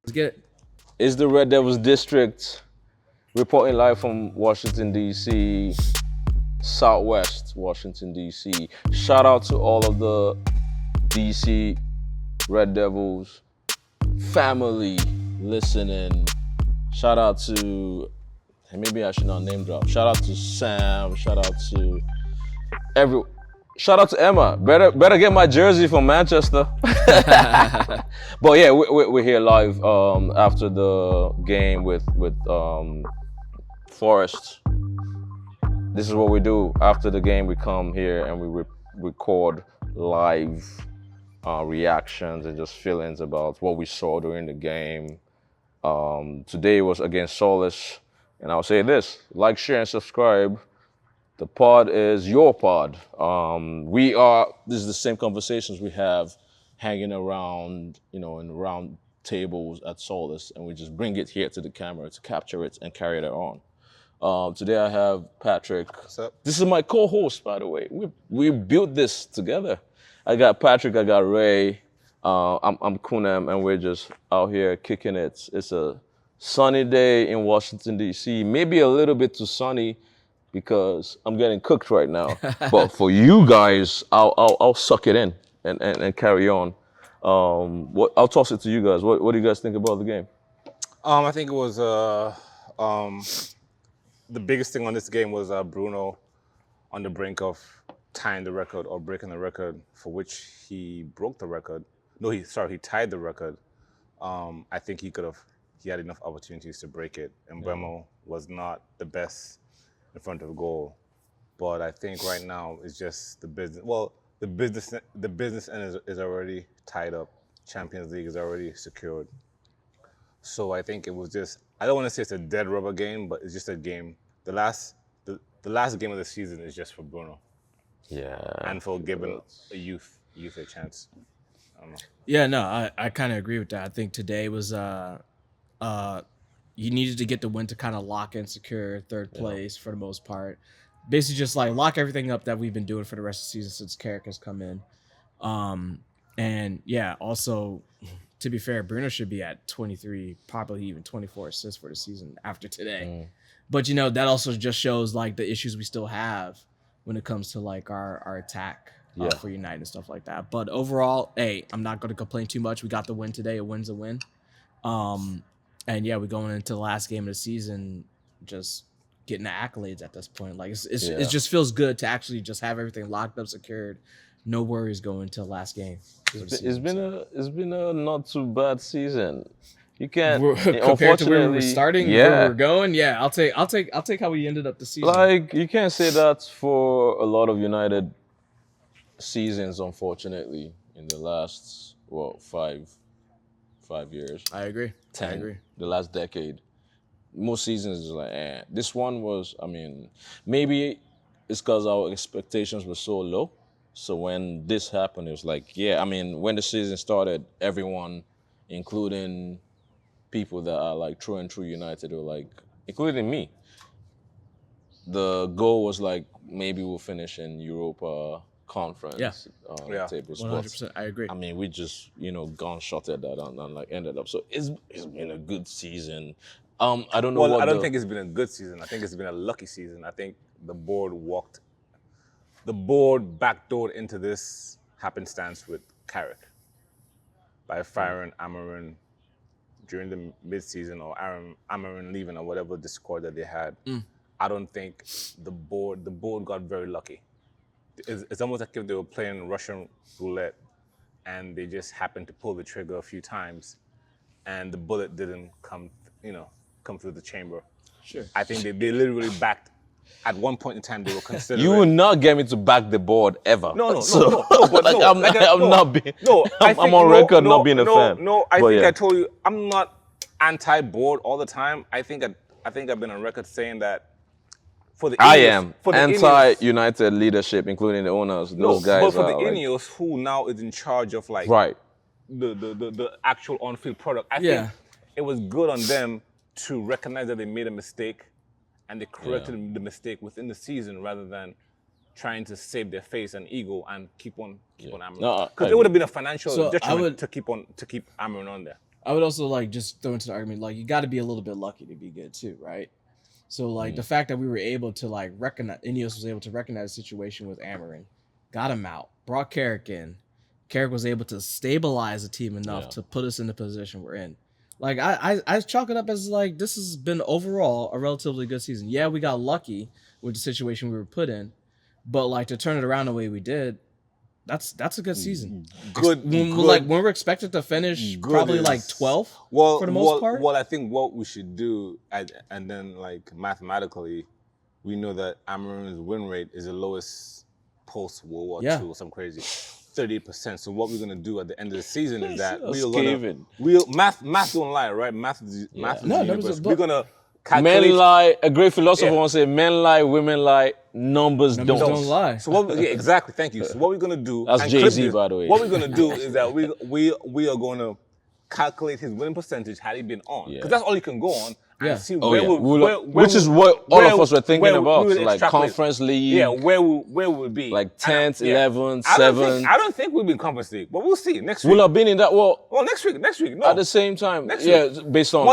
Let's get it. It's the Red Devils District reporting live from Washington, D.C., Southwest Washington, D.C. Shout out to all of the D.C. Red Devils family listening. Shout out to, maybe I should not name drop. Shout out to Sam. Shout out to every. Shout out to Emma. Better get my jersey from Manchester. But yeah, we're here live after the game with Forest. This is what we do after the game. We come here and we record live reactions and just feelings about what we saw during the game. Today was against Solace, and I'll say this: like, share, and subscribe. The pod is your pod. This is the same conversations we have hanging around, in round tables at Solace, and we just bring it here to the camera to capture it and carry it on. Today I have Patrick. What's up? This is my co-host, by the way. We built this together. I got Patrick, I got Ray, I'm Kunem, and we're just out here kicking it. It's a sunny day in Washington, D.C. Maybe a little bit too sunny because I'm getting cooked right now. But for you guys, I'll suck it in and carry on. I'll toss it to you guys. What do you guys think about the game? I think it was the biggest thing on this game was Bruno on the brink of tying the record or breaking the record, for which he broke the record. No, he tied the record. I think he had enough opportunities to break it, and Bremo was not the best in front of goal. But I think right now it's just the business. Well, the business end is already tied up. Champions League is already secured. So I think it was just, I don't want to say it's a dead rubber game, but it's just a game. The last game of the season is just for Bruno. Yeah. And for giving a youth a chance. I don't know. Yeah, no, I kind of agree with that. I think today was you needed to get the win to kind of lock and secure third place for the most part. Basically just like lock everything up that we've been doing for the rest of the season since Carrick has come in. And yeah, also to be fair, Bruno should be at 23, probably even 24 assists for the season after today. But that also just shows like the issues we still have when it comes to like our attack for United and stuff like that. But overall, hey, I'm not going to complain too much. We got the win today. A win's a win. And yeah, we're going into the last game of the season, just getting the accolades at this point. Like it just feels good to actually just have everything locked up, secured. No worries going into the last game. It's been a not too bad season. You can't compared to where we were starting, where we're going. Yeah, I'll take how we ended up the season. Like, you can't say that for a lot of United seasons, unfortunately, in the last 5 years. I agree. 10, I agree. The last decade. Most seasons is like, This one was, maybe it's because our expectations were so low. So when this happened, it was like, when the season started, everyone, including people that are like true and true United, were like, including me, the goal was like, maybe we'll finish in Europa Conference table spots. 100%. I agree. We just, gunshotted that and like ended up. So it's been a good season. I don't know. Well, I don't think it's been a good season. I think it's been a lucky season. I think the board backdoored into this happenstance with Carrick by firing Amarin during the mid-season, or Amarin leaving, or whatever discord that they had. I don't think the board got very lucky. It's almost like if they were playing Russian roulette and they just happened to pull the trigger a few times and the bullet didn't come through the chamber. Sure. I think they literally backed. At one point in time, they were considering. You will not get me to back the board ever. No. But I'm on record not being a fan. I told you, I'm not anti-board all the time. I think I've been on record saying that for the I am anti-United leadership, including the owners. Those guys. But for are the Ineos, who now is in charge of like the actual on-field product, I think it was good on them to recognize that they made a mistake. And they corrected the mistake within the season rather than trying to save their face and ego and keep on Amarin. Because it would have been a financial detriment to keep Amarin on there. I would also like just throw into the argument like you got to be a little bit lucky to be good too, right? So like the fact that we were able to like recognize Ineos was able to recognize the situation with Amarin, got him out, brought Carrick in. Carrick was able to stabilize the team enough to put us in the position we're in. Like I chalk it up as like this has been overall a relatively good season. Yeah, we got lucky with the situation we were put in, but like to turn it around the way we did, that's a good season. Good. When we're expected to finish probably like 12th for the most part. Well, I think what we should do, and then like mathematically, we know that Amarin's win rate is the lowest post World War II or something crazy, 38%. So what we're gonna do at the end of the season is that math don't lie, right? Math is the universe. We're gonna calculate. Men lie. A great philosopher once said, "Men lie, women lie, numbers don't lie." So exactly. Thank you. So what we're gonna do? That's Jay-Z, by the way. What we're gonna do is that we are gonna calculate his winning percentage had he been on, because that's all you can go on. And see which is what all of us were thinking about, like conference league. Yeah, where would be? Like 10th, 11th, 7th. I don't think we'll be in conference league, but we'll see next week. We'll have been in that. Well, next week. No. At the same time, next week. Based on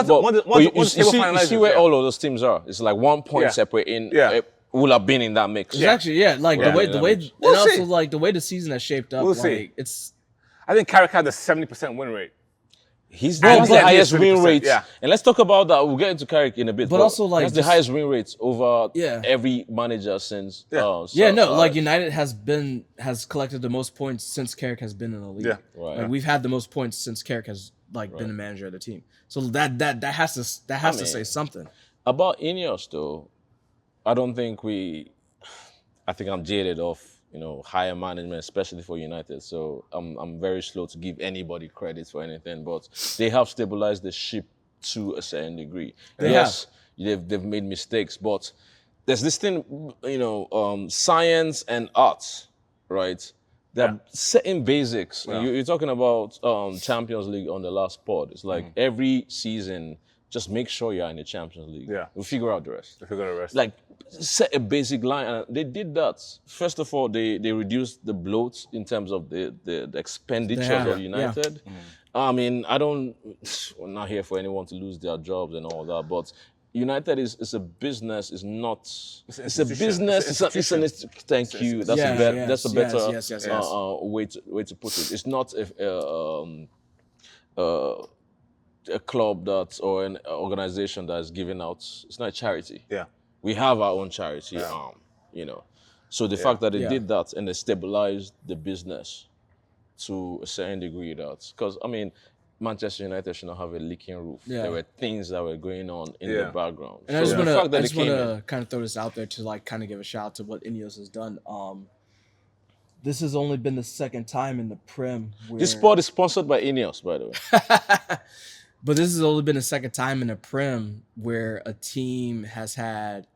you see where all of those teams are. It's like 1 point separating. We'll have been in that mix. It's actually like the way, and also like the way the season has shaped up. We'll see. I think Carrick had a 70% win rate. He's the highest win rate. Yeah. And let's talk about that. We'll get into Carrick in a bit. But also, like, that's the highest win rates over every manager since. Like United has collected the most points since Carrick has been in the league. Yeah. Right. Like we've had the most points since Carrick has been the manager of the team. So that has to say something. About Ineos though, I think I'm jaded off, higher management, especially for United. So I'm very slow to give anybody credit for anything, but they have stabilized the ship to a certain degree. They've made mistakes, but there's this thing, science and art, right? There are certain basics. Yeah. You're talking about Champions League on the last pod. It's like every season, just make sure you're in the Champions League. Yeah. We'll figure out the rest. Like, set a basic line, and they did that. First of all, they reduced the bloat in terms of the expenditures of United. Yeah. I mean, we're not here for anyone to lose their jobs and all that, but United is a business. It's not. It's a business. Thank you. That's a better way to put it. It's not a club or an organization that is giving out. It's not a charity. Yeah. We have our own charity arm, So the fact that they did that and they stabilized the business to a certain degree, because Manchester United should not have a leaking roof. Yeah. There were things that were going on in the background. And I just want to kind of throw this out there to like kind of give a shout out to what Ineos has done. This has only been the second time in the Prem. This sport is sponsored by Ineos, by the way. But this has only been the second time in the Prem where a team has had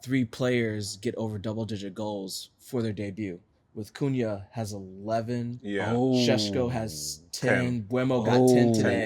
3 players get over double-digit goals for their debut. With Cunha has 11. Yeah. Šeško has 10. Buemo got 10 today.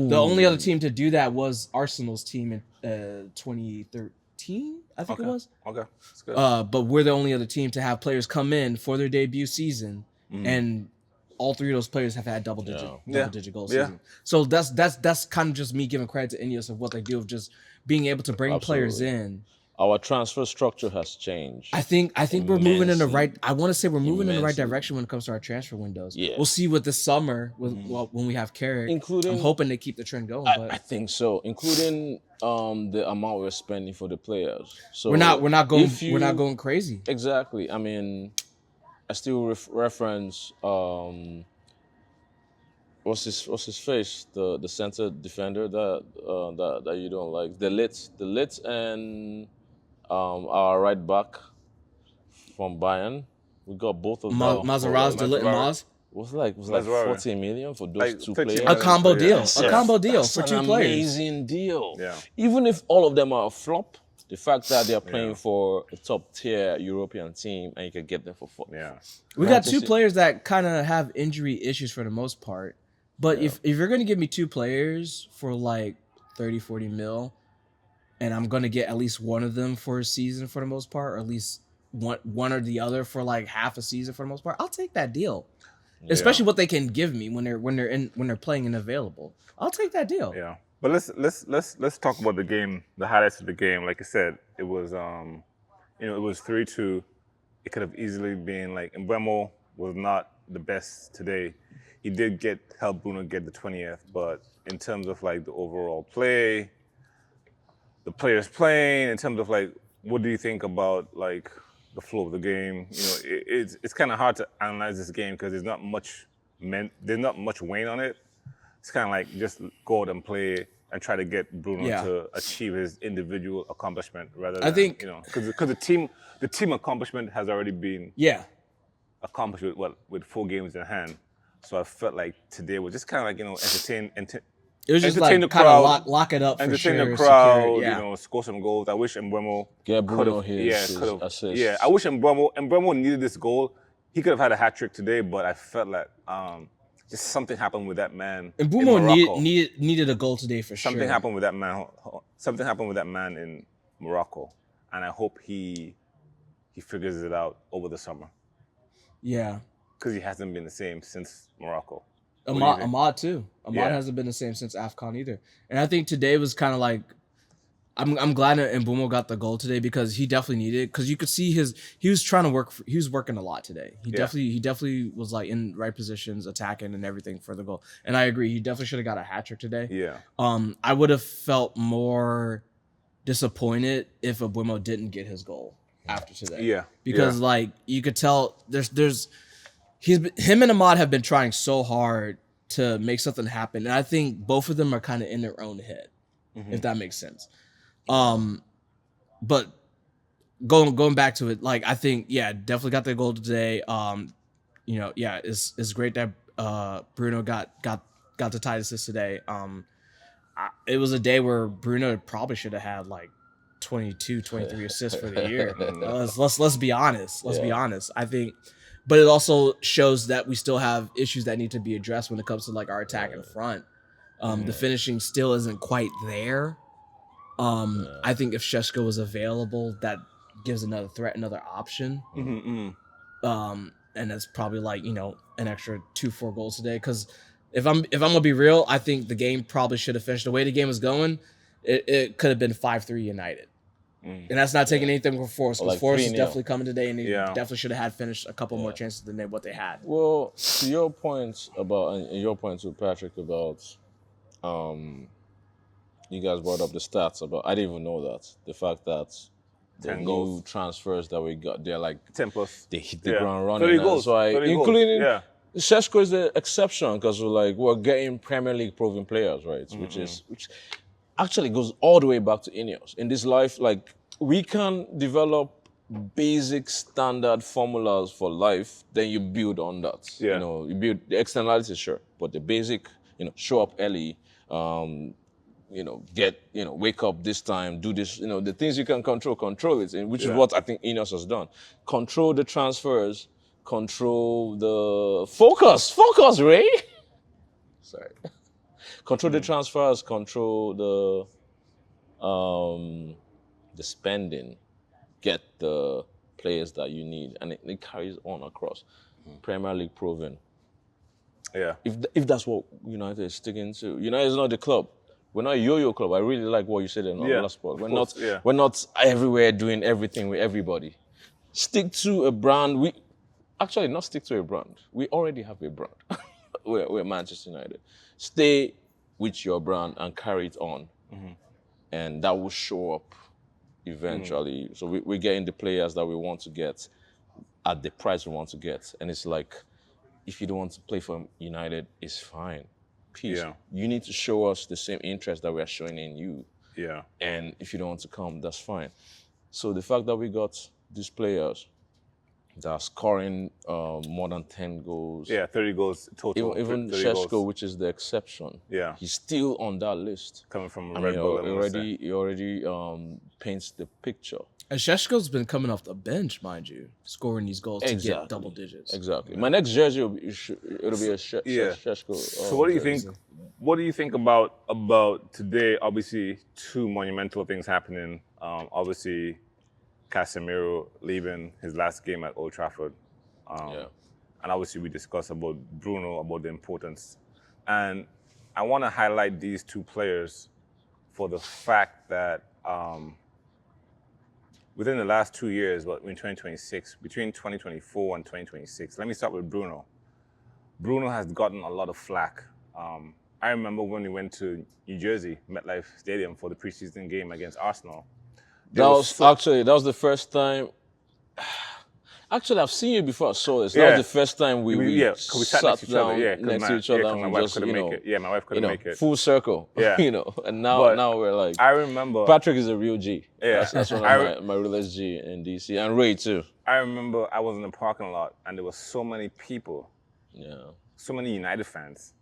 The only other team to do that was Arsenal's team in 2013, I think it was. Okay, that's good. But we're the only other team to have players come in for their debut season and all 3 of those players have had double-digit goals. Season. So that's kind of just me giving credit to Ineos of what they do of just being able to bring players in. Our transfer structure has changed. I think we're moving in the right. I want to say we're moving in the right direction when it comes to our transfer windows. Yeah. We'll see what this summer when we have Carrick. I'm hoping they keep the trend going. I think so, including the amount we're spending for the players. So we're not going crazy. Exactly. I mean, I still reference what's his face, the center defender that you don't like, the lit and our right back from Bayern. We got both of them. Mazaraz, the lit and Maz. Was like 14 million for those 2 players. A combo deal. A combo deal for 2 players. Amazing deal. Yeah. Even if all of them are a flop, the fact that they're playing for a top tier European team and you can get them for 4. Yeah. We got 2 players that kind of have injury issues for the most part. But if you're going to give me 2 players for like 30, 40 mil, and I'm going to get at least one of them for a season for the most part, or at least one or the other for like half a season for the most part, I'll take that deal. especially what they can give me when they're playing and available. I'll take that deal. Yeah. But let's talk about the game, the highlights of the game. Like I said, it was it was 3-2. It could have easily been like Mbeumo was not the best today. He did help Bruno get the 20th, but in terms of like the overall play, the players playing, in terms of like what do you think about like the flow of the game? It's kind of hard to analyze this game because there's not much weight on it. It's kind of like just go out and play and try to get Bruno to achieve his individual accomplishment rather than, because the team accomplishment has already been accomplished with 4 games in hand. So I felt like today was just kind of like, entertain it was just entertain like the crowd, lock it up for entertain sure, the crowd, secure, score some goals. I wish Mbeumo Get Bruno could've- his could've- assist. Yeah, I wish Mbeumo needed this goal. He could have had a hat trick today, but I felt like just something happened with that man. And in Mbeumo Morocco. needed a goal today for Something sure. happened with that man. Something happened with that man in Morocco, and I hope he figures it out over the summer Yeah. because he hasn't been the same since Morocco. What do you think? Ahmad too. Ahmad Yeah. hasn't been the same since AFCON either. And I think today was kind of like, I'm glad that Mbeumo got the goal today because he definitely needed it. Because you could see he was trying to work. He was working a lot today. He definitely was like in right positions, attacking and everything for the goal. And I agree, he definitely should have got a hat trick today. Yeah. I would have felt more disappointed if Mbeumo didn't get his goal after today. Yeah. Because like you could tell him and Ahmad have been trying so hard to make something happen, and I think both of them are kind of in their own head, if that makes sense. But going back to it, like I think definitely got their goal today. It's great that Bruno got the tight assist today. It was a day where Bruno probably should have had like 22, 23 assists for the year. Let's be honest. Let's be honest. I think, but it also shows that we still have issues that need to be addressed when it comes to like our attack in front. The finishing still isn't quite there. I think if Šeško was available, that gives another threat, another option. And that's probably like, an extra 2-4 goals today. Because if I'm gonna be real, I think the game probably should have finished the way the game was going. It could have been 5-3 United. And that's not taking anything from Forest, because Like Forest is 3-0. definitely coming today, and they Yeah. definitely should have had finished a couple more chances than what they had. Well, to your point about, and your point to Patrick about, you guys brought up the stats about, I didn't even know that. The fact that the 10 new goals. transfers that we got, they're like, 10 plus. they hit the Yeah. ground 30 running. goals. That's why, 30 goals. including Yeah. Šeško is the exception because we're getting Premier League proven players, right? Which actually goes all the way back to Ineos. In this life, like we can develop basic standard formulas for life, then you build on that. Yeah. You build the externalities, sure, but the basic, show up early, wake up this time, do this, the things you can control it, and which is what I think Ineos has done. Control the transfers, control the focus, Ray. Sorry. Control the transfers, control the spending, get the players that you need, and it carries on across. Premier League proven. Yeah. If that's what United is sticking to, United is not the club. We're not a yo-yo club. I really like what you said in the last part. We're not everywhere doing everything with everybody. Stick to a brand. Not stick to a brand. We already have a brand. we're Manchester United. Stay with your brand and carry it on, and that will show up eventually. So we're getting the players that we want to get at the price we want to get, and it's like, if you don't want to play for United, it's fine. Peace. Yeah. You need to show us the same interest that we are showing in you. Yeah. And if you don't want to come, that's fine. So the fact that we got these players that are scoring more than 10 goals. Yeah, 30 goals total. Even 30 Šeško, goals. which is the exception. Yeah. He's still on that list. Coming from I Red mean, Bull. I wanna say. he already paints the picture. And Šeško's been coming off the bench, mind you, scoring these goals to get double digits. Exactly. My next jersey it'll be a Šeško. So what do you think? What do you think about today? Obviously, 2 monumental things happening. Obviously, Casemiro leaving his last game at Old Trafford, and obviously we discussed about Bruno, about the importance. And I want to highlight these two players for the fact that within the last 2 years, in 2026, between 2024 and 2026, let me start with Bruno. Bruno has gotten a lot of flack. I remember when we went to New Jersey, MetLife Stadium, for the preseason game against Arsenal. That was the first time. Actually, I've seen you before I saw this. That was the first time we sat sat down next to each other my and wife just, couldn't make it. Yeah, my wife couldn't make it. full circle. Yeah. And now we're like, I remember Patrick is a real G. Yeah. That's one of my realest G in DC. And Ray too. I remember I was in the parking lot and there were so many people, so many United fans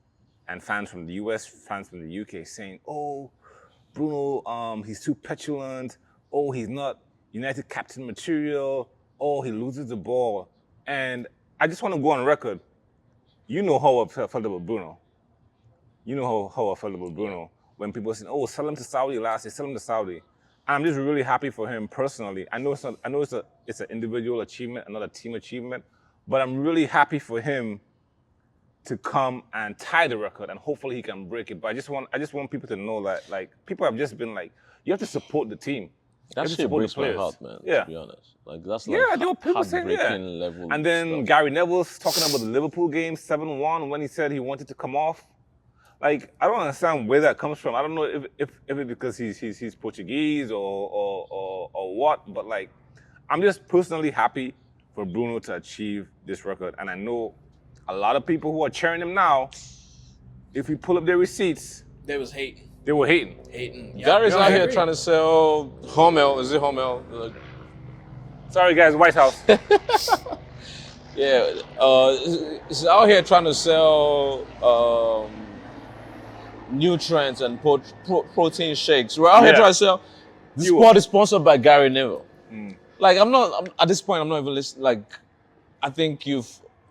and fans from the US, fans from the UK saying, oh, Bruno, he's too petulant. Oh, he's not United captain material. Oh, he loses the ball. And I just want to go on record. You know how I felt about Bruno. You know how I felt about Bruno when people say, oh, sell him to Saudi last year, sell him to Saudi. I'm just really happy for him personally. I know it's an individual achievement, not a team achievement, but I'm really happy for him to come and tie the record, and hopefully he can break it. But I just want people to know that, like, people have just been like, you have to support the team. That shit breaks my heart, man, to be honest. Like, that's like there were people saying, level. And then stuff. Gary Neville's talking about the Liverpool game, 7-1, when he said he wanted to come off. Like, I don't understand where that comes from. I don't know if it's because he's Portuguese or what, but like, I'm just personally happy for Bruno to achieve this record. And I know a lot of people who are cheering him now, if we pull up their receipts, They was hating. they were hating. Yep. Gary's out here agree. trying to sell Hormel. Is it Hormel? Like, Sorry, guys, White House. yeah, he's out here trying to sell nutrients and protein shakes. We're out here trying to sell. This pod is sponsored by Gary Neville. Like, at this point, I'm not even listening. Like, I think you've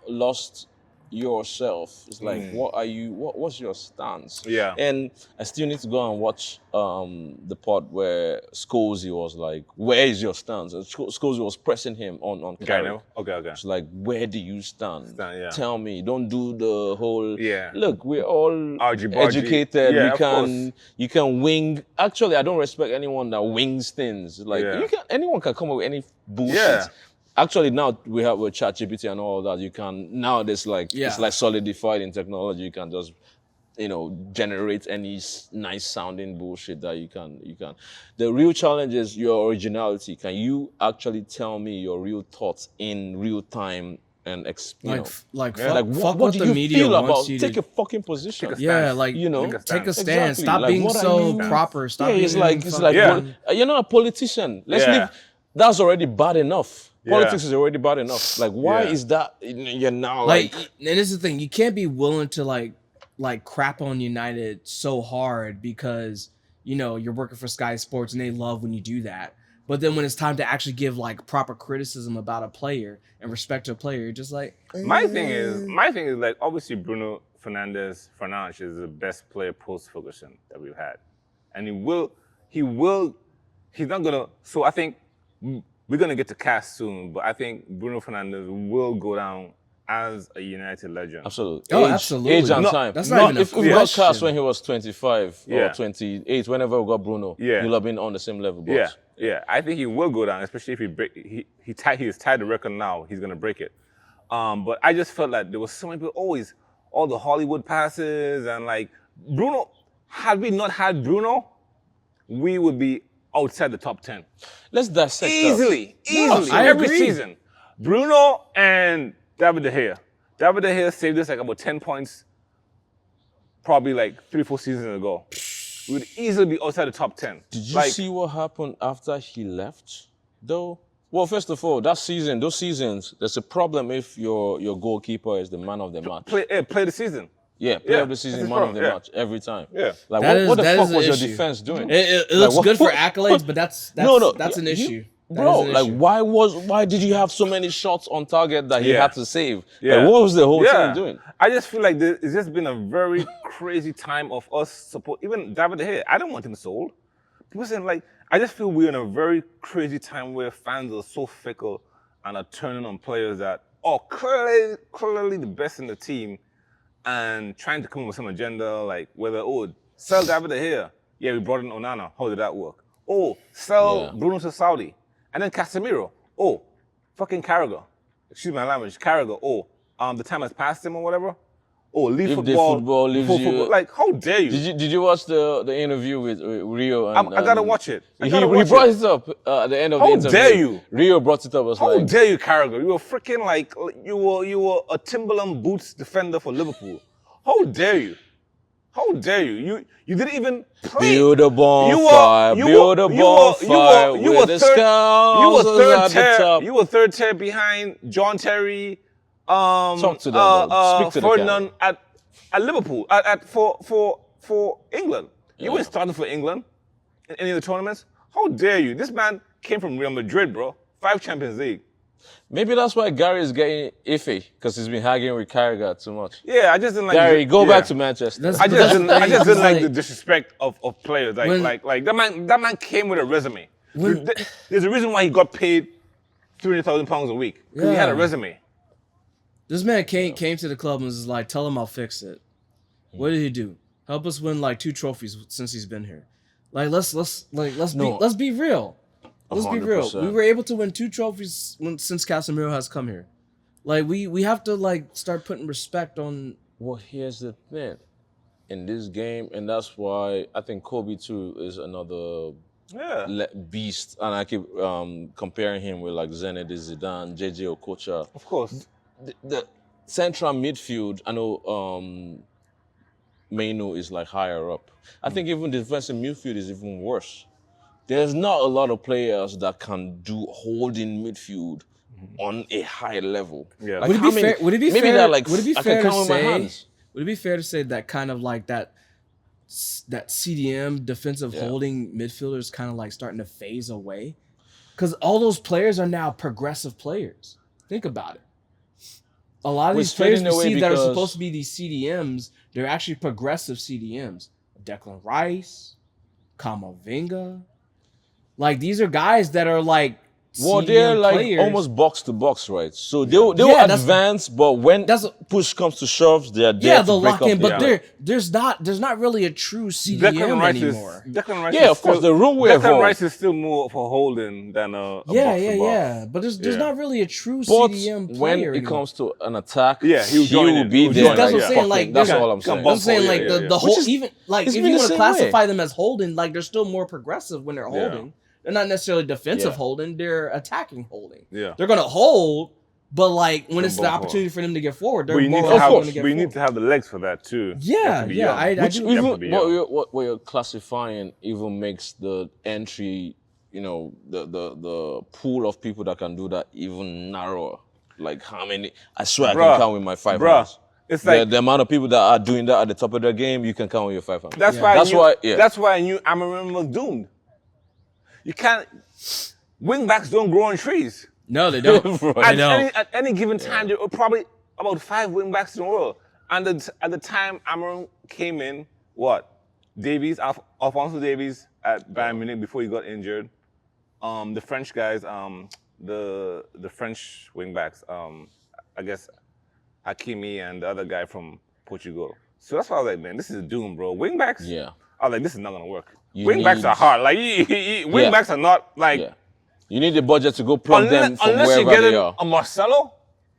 lost yourself. It's like, what's your stance? Yeah. And I still need to go and watch the pod where Scholesy was like, where is your stance? And Scholesy was pressing him on camera. Okay. It's like, where do you stand? Yeah. Tell me. Don't do the whole, Yeah. look, we're all Argy-bargy. educated. Yeah, You can wing. Actually, I don't respect anyone that wings things. Like, anyone can come up with any bullshit. Yeah. Actually, now we have with ChatGPT and all that, you can, now there's like, it's like solidified in technology. You can just, generate any nice sounding bullshit that you can. The real challenge is your originality. Can you actually tell me your real thoughts in real time and Fuck what what do the you media feel wants about? you Take to. a fucking position. Take a stand. Exactly. Stop Like, being what are so you- proper. Stop Yeah, being it's like you're not a politician. Let's leave. That's already bad enough. Politics is already bad enough. Like, why is that? You're now like, and this is the thing. You can't be willing to like crap on United so hard because you're working for Sky Sports and they love when you do that. But then when it's time to actually give like proper criticism about a player and respect to a player, you're just like. My thing is like, obviously Bruno Fernandes is the best player post Ferguson that we've had, and he's not gonna. So I think we're gonna get to cast soon, but I think Bruno Fernandes will go down as a United legend. absolutely. Oh, absolutely. Age and No, time. that's not even a if we got question. cast when he was 25 or Yeah. 28, whenever we got Bruno, he'll have been on the same level. But Yeah. I think he will go down, especially if he's tied the record now. He's gonna break it. But I just felt like there was so many people always all the Hollywood passes and like Bruno. Had we not had Bruno, we would be outside the top 10 let's dissect that. easily. I Every agree. season. Bruno and David De Gea. David De Gea saved us like about 10 points, probably like 3-4 seasons ago. We would easily be outside the top 10. Did you see what happened after he left, though? Well, first of all, those seasons, there's a problem if your goalkeeper is the man of the match. Play the season. Yeah, play of the that's season, his man of the problem, match every time. Yeah. Like, That what the is fuck an was your issue. defense doing? It looks Like, good for what- accolades, but that's an issue. That Bro, is an like, issue. why did you have so many shots on target that he Yeah. had to save? Yeah. Like, what was the whole team doing? I just feel like it's just been a very crazy time of us support. Even David De Gea, I don't want him sold. People saying like, I just feel we're in a very crazy time where fans are so fickle and are turning on players that are clearly the best in the team and trying to come up with some agenda, like whether, sell David here. Yeah, we brought in Onana. How did that work? Oh, sell Bruno to Saudi. And then Casemiro. Oh, fucking Carragher. Excuse my language. Carragher. Oh, the time has passed him or whatever. Oh, leave If the football. football leaves you. Football. Like, how dare you? Did you watch the interview with Rio? And, I gotta watch it. He brought it up at the end of the interview. How dare you? Rio brought it up. Was How like, dare you, Carragher? You were freaking like you were a Timberland boots defender for Liverpool. How dare you? How dare you? You didn't even play. Build a bonfire. Build a bonfire. You were third tier behind John Terry. Talk to them. Speak to Ferdinand at Liverpool for England. You weren't starting for England in any of the tournaments. How dare you? This man came from Real Madrid, bro. 5 Champions League. Maybe that's why Gary is getting iffy, because he's been hanging with Carragher too much. Yeah, I just didn't like Gary, go back to Manchester. I just didn't like the disrespect of players. Like that man came with a resume. There's a reason why he got paid £300,000 a week. Because he had a resume. This man came to the club and was like, tell him I'll fix it. What did he do? Help us win like 2 trophies since he's been here. Like let's be real. Let's be real. 100%. We were able to win 2 trophies since Casemiro has come here. Like we have to like start putting respect on. Well, here's the thing. In this game, and that's why I think Kobe too is another beast. And I keep comparing him with like Zinedine Zidane, JJ Okocha. Of course. The central midfield, I know Mainu is like higher up. I think even the defensive midfield is even worse. There's not a lot of players that can do holding midfield on a high level. Yeah. Like Would it be fair? Would it be maybe fair? that like would it be I fair can to count with my say? hands. Would it be fair to say that kind of like that CDM defensive holding midfielders kind of like starting to phase away? Because all those players are now progressive players. Think about it. A lot of these players we see that are supposed to be these CDMs, they're actually progressive CDMs. Declan Rice, Kamavinga. Like, these are guys that are like Well, CDM they're like players. almost box to box, right? So they'll advance, but when push comes to shove, they're there they'll to break lock up in. But the there's not really a true CDM anymore. Declan Rice yeah, of course, the room we're Declan Rice is still more for holding than a box to box. But there's not really a true But CDM player when it anymore. comes to an attack, he will be there. That's what I'm saying. Like, that's all I'm saying. I'm saying like the whole even like if you want to classify them as holding, like they're still more progressive when they're holding. They're not necessarily defensive holding, they're attacking holding. Yeah. They're gonna hold, but like when it's the opportunity for them to get forward, they're more likely to get forward. We need to have the legs for that too. Yeah, I do. Even what you're classifying even makes the entry, the pool of people that can do that even narrower. Like how many? I swear I can count with my 5 hands. It's like the amount of people that are doing that at the top of their game, you can count with your 5 hands. That's why I knew Amarim was doomed. You can't. Wingbacks don't grow on trees. No, they don't. At any given time, there were probably about 5 wingbacks in the world. And at the time Amarim came in, Davies, Alphonso Davies at Bayern Munich before he got injured. The French guys, the French wingbacks, I guess Hakimi and the other guy from Portugal. So that's why I was like, man, this is doom, bro. Wingbacks? Yeah. I was like, this is not gonna work. Wingbacks are hard. Like wingbacks are not like. Yeah. You need the budget to go plug them from unless wherever you get they are. A Marcelo,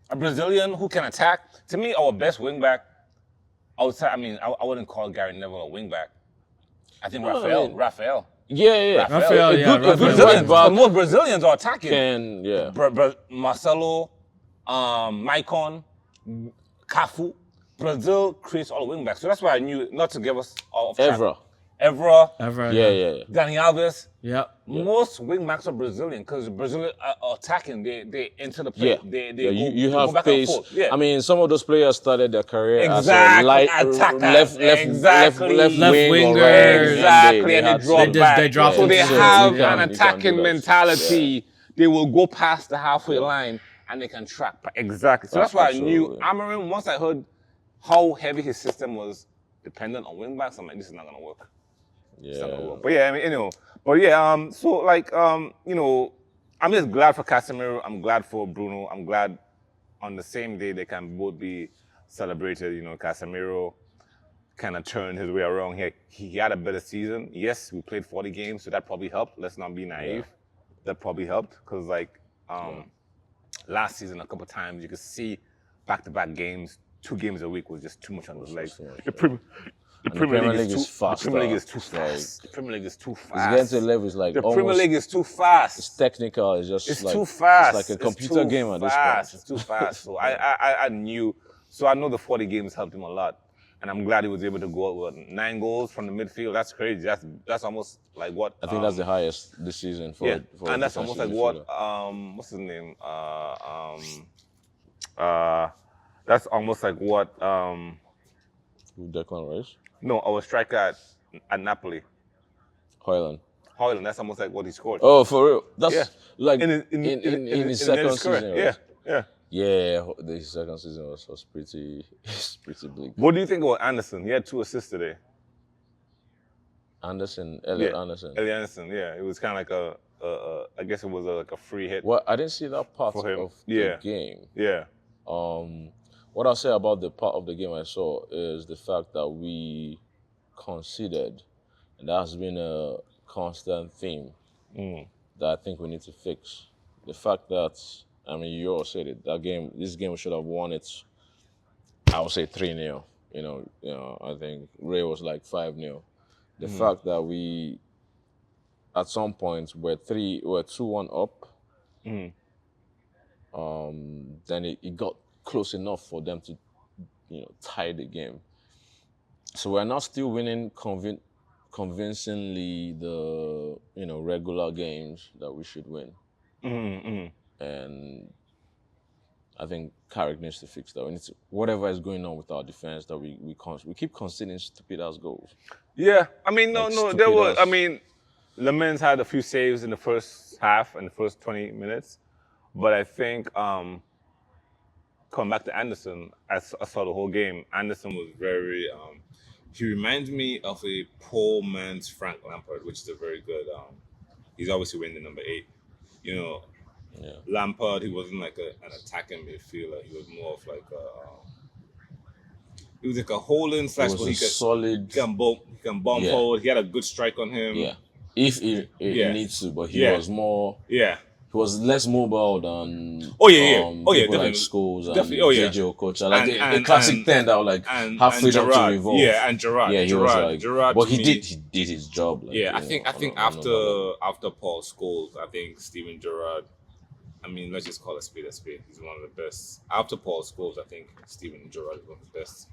a Brazilian who can attack. To me, our best wingback outside. I mean, I wouldn't call Gary Neville a wingback. I think Rafael. Yeah. Rafael. Most Brazilians are attacking. Marcelo, Maicon, Cafu. Brazil creates all the wingbacks. So that's why I knew not to give us off track. Evra. Yeah. Dani Alves. Yeah. Most wingbacks are Brazilian because Brazilian are attacking. They enter the play. You have go pace. I mean, some of those players started their career as a left winger. Exactly. And they drop back. They drop. So they have an attacking mentality. They will go past the halfway line and they can track. Exactly. So that's why I knew Amarim, once I heard how heavy his system was dependent on wingbacks, I'm like, this is not gonna work. Yeah. But yeah, I mean, so like, I'm just glad for Casemiro. I'm glad for Bruno. I'm glad on the same day they can both be celebrated. You know, Casemiro kind of turned his way around. He had a better season. Yes, we played 40 games, so that probably helped. Let's not be naive. That probably helped because like last season, a couple times you could see back-to-back games, 2 games a week was just too much on his legs. The Premier League is fast. The Premier League is too It's fast. The Premier League is too fast. It's getting to the level. It's like The almost, Premier League is too fast. It's technical. It's just It's like too fast. It's like a It's computer too game at this fast. point. It's too fast. So I knew. So I know the 40 games helped him a lot, and I'm glad he was able to go out with 9 goals from the midfield. That's crazy. That's almost like what I think that's the highest this season for. yeah, for and that's almost like what what's his name? That's almost like what Declan Rice, no, our striker at Napoli, Hoyland. Hoyland. That's almost like what he scored. Oh, for real? That's Yeah. like in his second career. season. Yeah, Right? yeah. Yeah, the second season was pretty bleak. What do you think about Anderson? He had 2 assists today. Elliot Anderson. Elliot Anderson. Yeah, it was kind of like I guess it was like a free hit. Well, I didn't see that part For him. of Yeah. the game. Yeah. What I'll say about the part of the game I saw is the fact that we conceded, and that has been a constant theme that I think we need to fix. The fact that, I mean, you all said it, this game we should have won it, I would say 3-0. You know, I think Ray was like 5-0. The fact that we, at some point, we're 2-1 up, then it got close enough for them to, tie the game. So we're now still winning convincingly the, regular games that we should win. And I think Carrick needs to fix that. We need to, whatever is going on with our defense, that we keep conceding stupid ass goals. Yeah, I mean, no, there stupid was. ass. I mean, Lemens had a few saves in the first half and the first 20 minutes, but I think coming back to Anderson, I saw the whole game. Anderson was very. He reminds me of a poor man's Frank Lampard, which is a very good. He's obviously wearing the number 8. You know, Lampard. He wasn't like an attacking midfielder. He was more of like he was like a holding slash. It was a solid. He can bomb forward. He had a good strike on him. Yeah, if it needs to, but he was more. Yeah. He was less mobile than people definitely. Like Scholes and JJ Okocha, like the classic 10 that were like have freedom to revolve. Yeah, and Gerrard. Yeah, he was like, Gerrard. but he did his job. Like, I think after Paul Scholes, I think Steven Gerrard. I mean, let's just call a spade a spade. He's one of the best. After Paul Scholes, I think Steven Gerrard is one of the best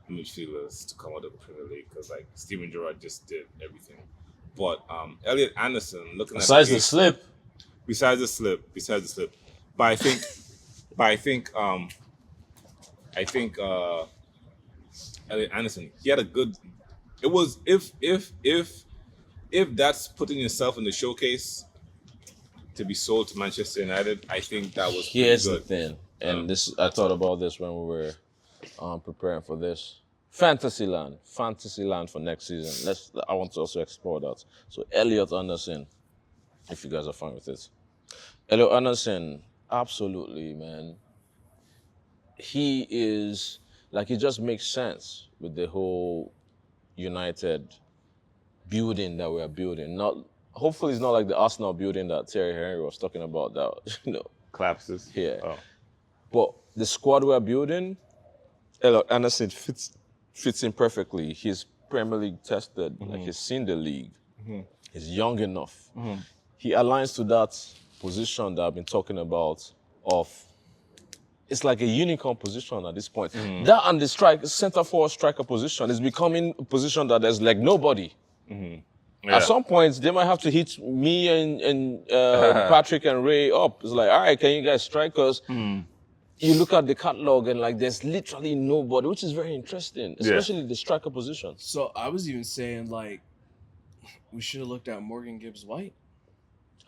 midfielders to come out of the Premier League because like Steven Gerrard just did everything. But Elliot Anderson, looking at besides the slip. Besides the slip. But I think Elliot Anderson, he had a good. It was if that's putting yourself in the showcase to be sold to Manchester United, I think that was Here's good. the thing, and this I thought about this when we were preparing for this. Fantasyland for next season. I want to also explore that. So Elliot Anderson, if you guys are fine with it. Elliot Anderson, absolutely, man. He is like, it just makes sense with the whole United building that we are building. Hopefully it's not like the Arsenal building that Thierry Henry was talking about that, Collapses. Yeah. Oh. But the squad we're building, Elliot Anderson fits in perfectly. He's Premier League tested. Like, he's seen the league. He's young enough. He aligns to that position that I've been talking about it's like a unicorn position at this point. That and the center forward striker position is becoming a position that there's like nobody. At some point, they might have to hit me and Patrick and Ray up. It's like, all right, can you guys strike us? You look at the catalog and like there's literally nobody, which is very interesting, especially the striker position. So I was even saying like we should have looked at Morgan Gibbs White.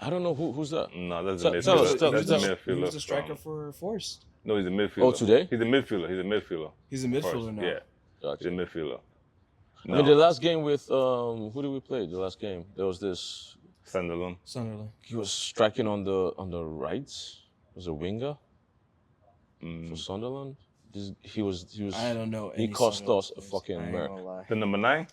I don't know who's that. No, that's Tell a us, midfielder. tell That's us. a midfielder. He was a striker for Forest. No, he's a midfielder. Oh, today? He's a midfielder. He's a midfielder now. Yeah, Gotcha. he's a midfielder. I mean, the last game with who did we play? The last game there was this. Sunderland. Sunderland. He was striking on the right. Was a winger. for Sunderland. He was. I don't know. He any cost Sunderland us a players. fucking I ain't merc. gonna lie. The number 9?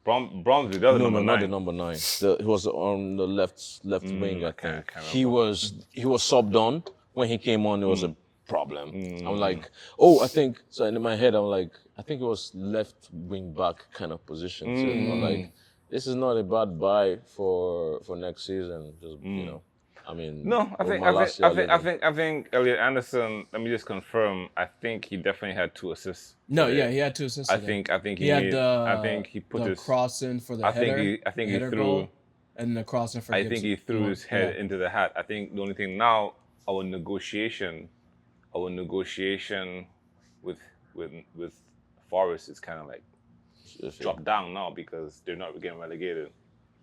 Bromsby, that was No, number 9. not the number 9. He was on the left wing. I can't think he was subbed on. When he came on, there was a problem. I'm like, I think so. In my head, I'm like, I think it was left wing back kind of position. So I'm like, this is not a bad buy for next season. Just I mean, No, I think Elliot Anderson. Let me just confirm. I think he definitely had 2 assists. No, today. yeah, he had 2 assists. I today. think he had made, the. I think he put the his cross in for the I header. think he header threw. goal, and the cross in for. I Gibson. think he threw his head into the hat. I think the only thing now, our negotiation with Forest is kind of like dropped down now because they're not getting relegated.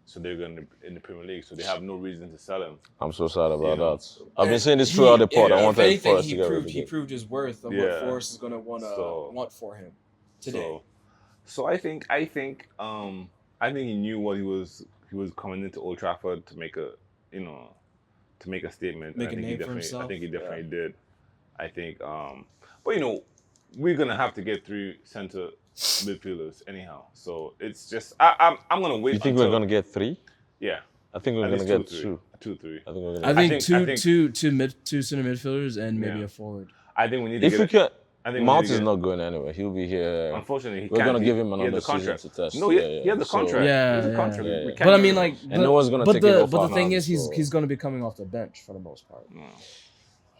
So they're going in the Premier League, so they have no reason to sell him. I'm so sad about know. that. I've been saying this throughout the pod. I If wanted anything, Forest to he get proved relegated. his worth of what Yeah. Forest is going to want for him today. So I think he knew what he was coming into Old Trafford to make a statement. Make And a name for I himself? think he definitely did. I think but we're gonna have to get 3 center midfielders anyhow. So it's just I'm gonna wait. You think we're gonna get 3? Yeah. I think we're At gonna least get 2, 2. 3. I think we're gonna. I think, I think- two center midfielders and maybe Yeah. a forward. I think we need to If we get. can, I think we Mount need to is get- not going anywhere. He'll be here. Unfortunately, We're gonna give him he had another the season contract. to test. No, he had the So- contract. Yeah, He has the yeah. contract. Yeah, We yeah. can't But I give mean, him- like, And no one's gonna take it off But our the thing hands, is, so- he's going to be coming off the bench for the most part.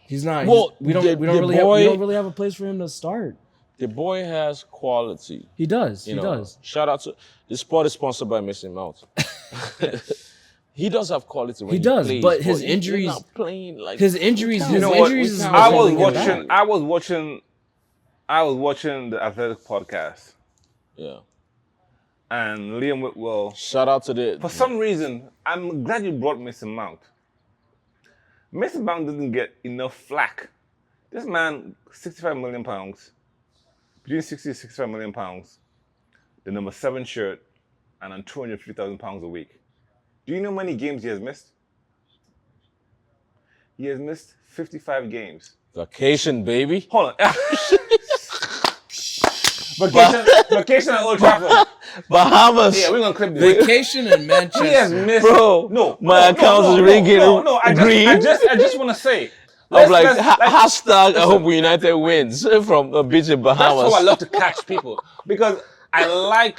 He's not. Well, we don't the boy- have a place for him to start. The boy has quality. He does. You He know, does. Shout out to this spot is sponsored by Mason Mount. He does have quality when He does, plays, but his he's injuries- not playing like His injuries. You His know what? injuries is I what's I was holding him watching. back. I was watching the Athletic podcast, Yeah. and Liam Whitwell. Shout out to the For some reason, I'm glad you brought Mason Mount. Mason Mount doesn't get enough flack. This man, £65 million, between 60 and 65 million pounds, the number 7 shirt, and on £250,000 a week. Do you know how many games he has missed? He has missed 55 games. vacation, baby. Hold on. Vacation at Old Trafford. Bahamas. Yeah, we're gonna clip this. Vacation in He has Manchester. missed. Bro, no, my account is ringing green. I just want to say. I'm like, hashtag I hope United wins from the beach in That's Bahamas. how I love to catch people because I like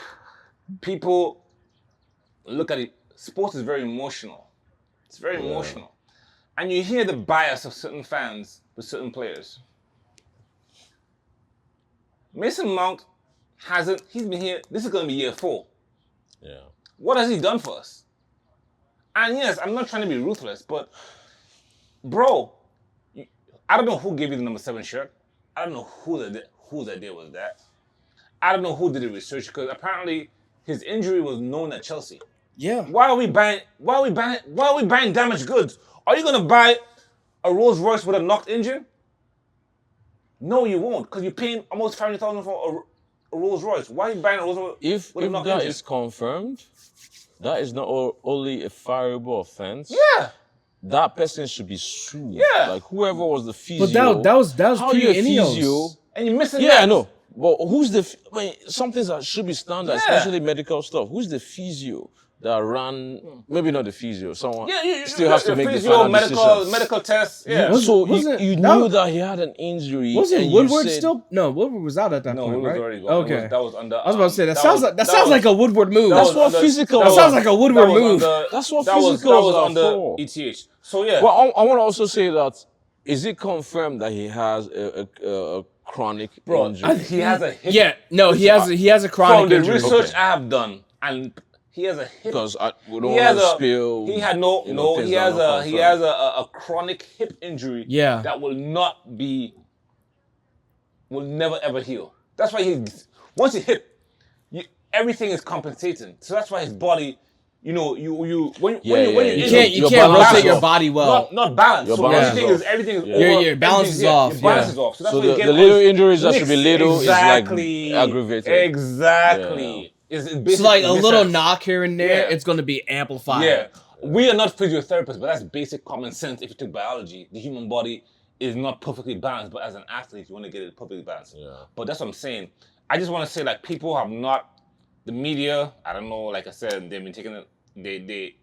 people look at it. Sports is very emotional. It's very emotional, and you hear the bias of certain fans with certain players. Mason Mount hasn't. He's been here. This is going to be year 4. Yeah. What has he done for us? And yes, I'm not trying to be ruthless, but bro, I don't know who gave you the number 7 shirt. I don't know whose idea was that. I don't know who did the research because apparently his injury was known at Chelsea. Yeah. Why are we buying damaged goods? Are you gonna buy a Rolls Royce with a knocked engine? No, you won't, because you're paying almost $500,000 for a Rolls Royce. Why are you buying a Rolls Royce If with a knocked that engine? is confirmed, that is not only a fireable offense. Yeah. That person should be sued. Yeah. Like whoever was the physio. But that was how you a pre-Ineos. physio? And you're missing Yeah, that. I know. But who's the? I mean, some things that should be standard, Yeah. especially medical stuff. Who's the physio that ran? Maybe not the physio. Someone Yeah, you still has to your make the physio, final medical decision. tests. Yeah. So Wasn't- you that knew was- that he had an injury. Wasn't and you Woodward said- still? No, Woodward was out at that No, point, it was right? already gone. Okay. That was under. I was about to say that was- sounds like a Woodward move. That's what physical- That sounds like a Woodward move. That's what that was physicals are under for. ETH. So yeah. Well, I want to also say that is it confirmed that he has a chronic injury? he has a hip. Yeah, no, he has a chronic From the injury. research Okay. I have done, and he has a hip. Because we don't He has want to a. spill. He had no. you know, No. things He that has are not a. He confirmed. has a chronic hip injury. Yeah. That will not be. Will never ever heal. That's why once you hit, everything is compensating. So that's why his body. You know, when you You can't Your rotate balance your off. body well. not balance. Your So balance everything is is everything is Yeah. over, Your balance everything's- is off, Your balance yeah. is off. So that's So why you the get little all these injuries that should be nicks. little Exactly. is like aggravated. Exactly. It's So basically like a little mishaps. knock here and there, Yeah. it's going to be amplified. Yeah. We are not physiotherapists, but that's basic common sense if you took biology. The human body is not perfectly balanced, but as an athlete, you want to get it perfectly balanced. Yeah. But that's what I'm saying. I just want to say, like, people have not, the media, I don't know, like I said, they've been taking it,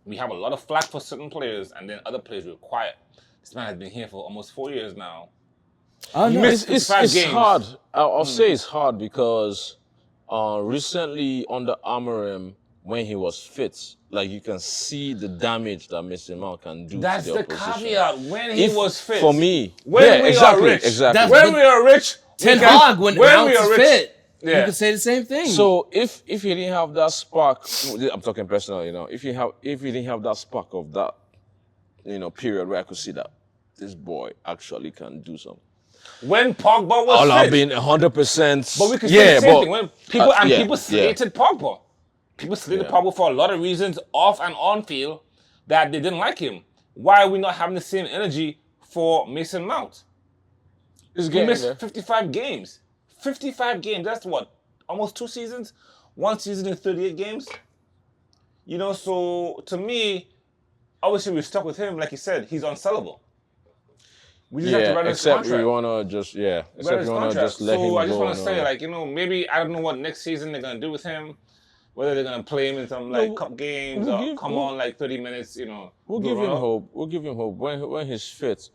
we have a lot of flack for certain players, and then other players were quiet. This man has been here for almost 4 years now. Oh, no. It's 5 games. hard. I'll say it's hard because recently under Amorim, when he was fit, like you can see the damage that Mason Mount can do That's to the the opposition. caveat. When he was fit. For me, When yeah, we exactly, are rich. exactly. When we are rich. Ten Hag when Mount we is are rich. fit. Yeah. You could say the same thing. So if he didn't have that spark, I'm talking personal, you know, if he didn't have that spark of that, you know, period where I could see that this boy actually can do something. When Pogba was All I've fit. been 100%. But we could say the same thing. When people people yeah. slated Pogba. People slated Yeah. Pogba for a lot of reasons, off and on field, that they didn't like him. Why are we not having the same energy for Mason Mount? This He game, missed yeah. 55 games. 55 games. That's what? Almost 2 seasons? 1 season in 38 games? You know, so to me, obviously we're stuck with him. Like you said, he's unsellable. We just have to run his except contract. you wanna just except you wanna just let him So go. I just want to and say, all. like, you know, maybe I don't know what next season they're gonna do with him. Whether they're gonna play him in some like cup games or come on like 30 minutes, you know. We'll go give him around. hope. We'll give him hope when he's fit.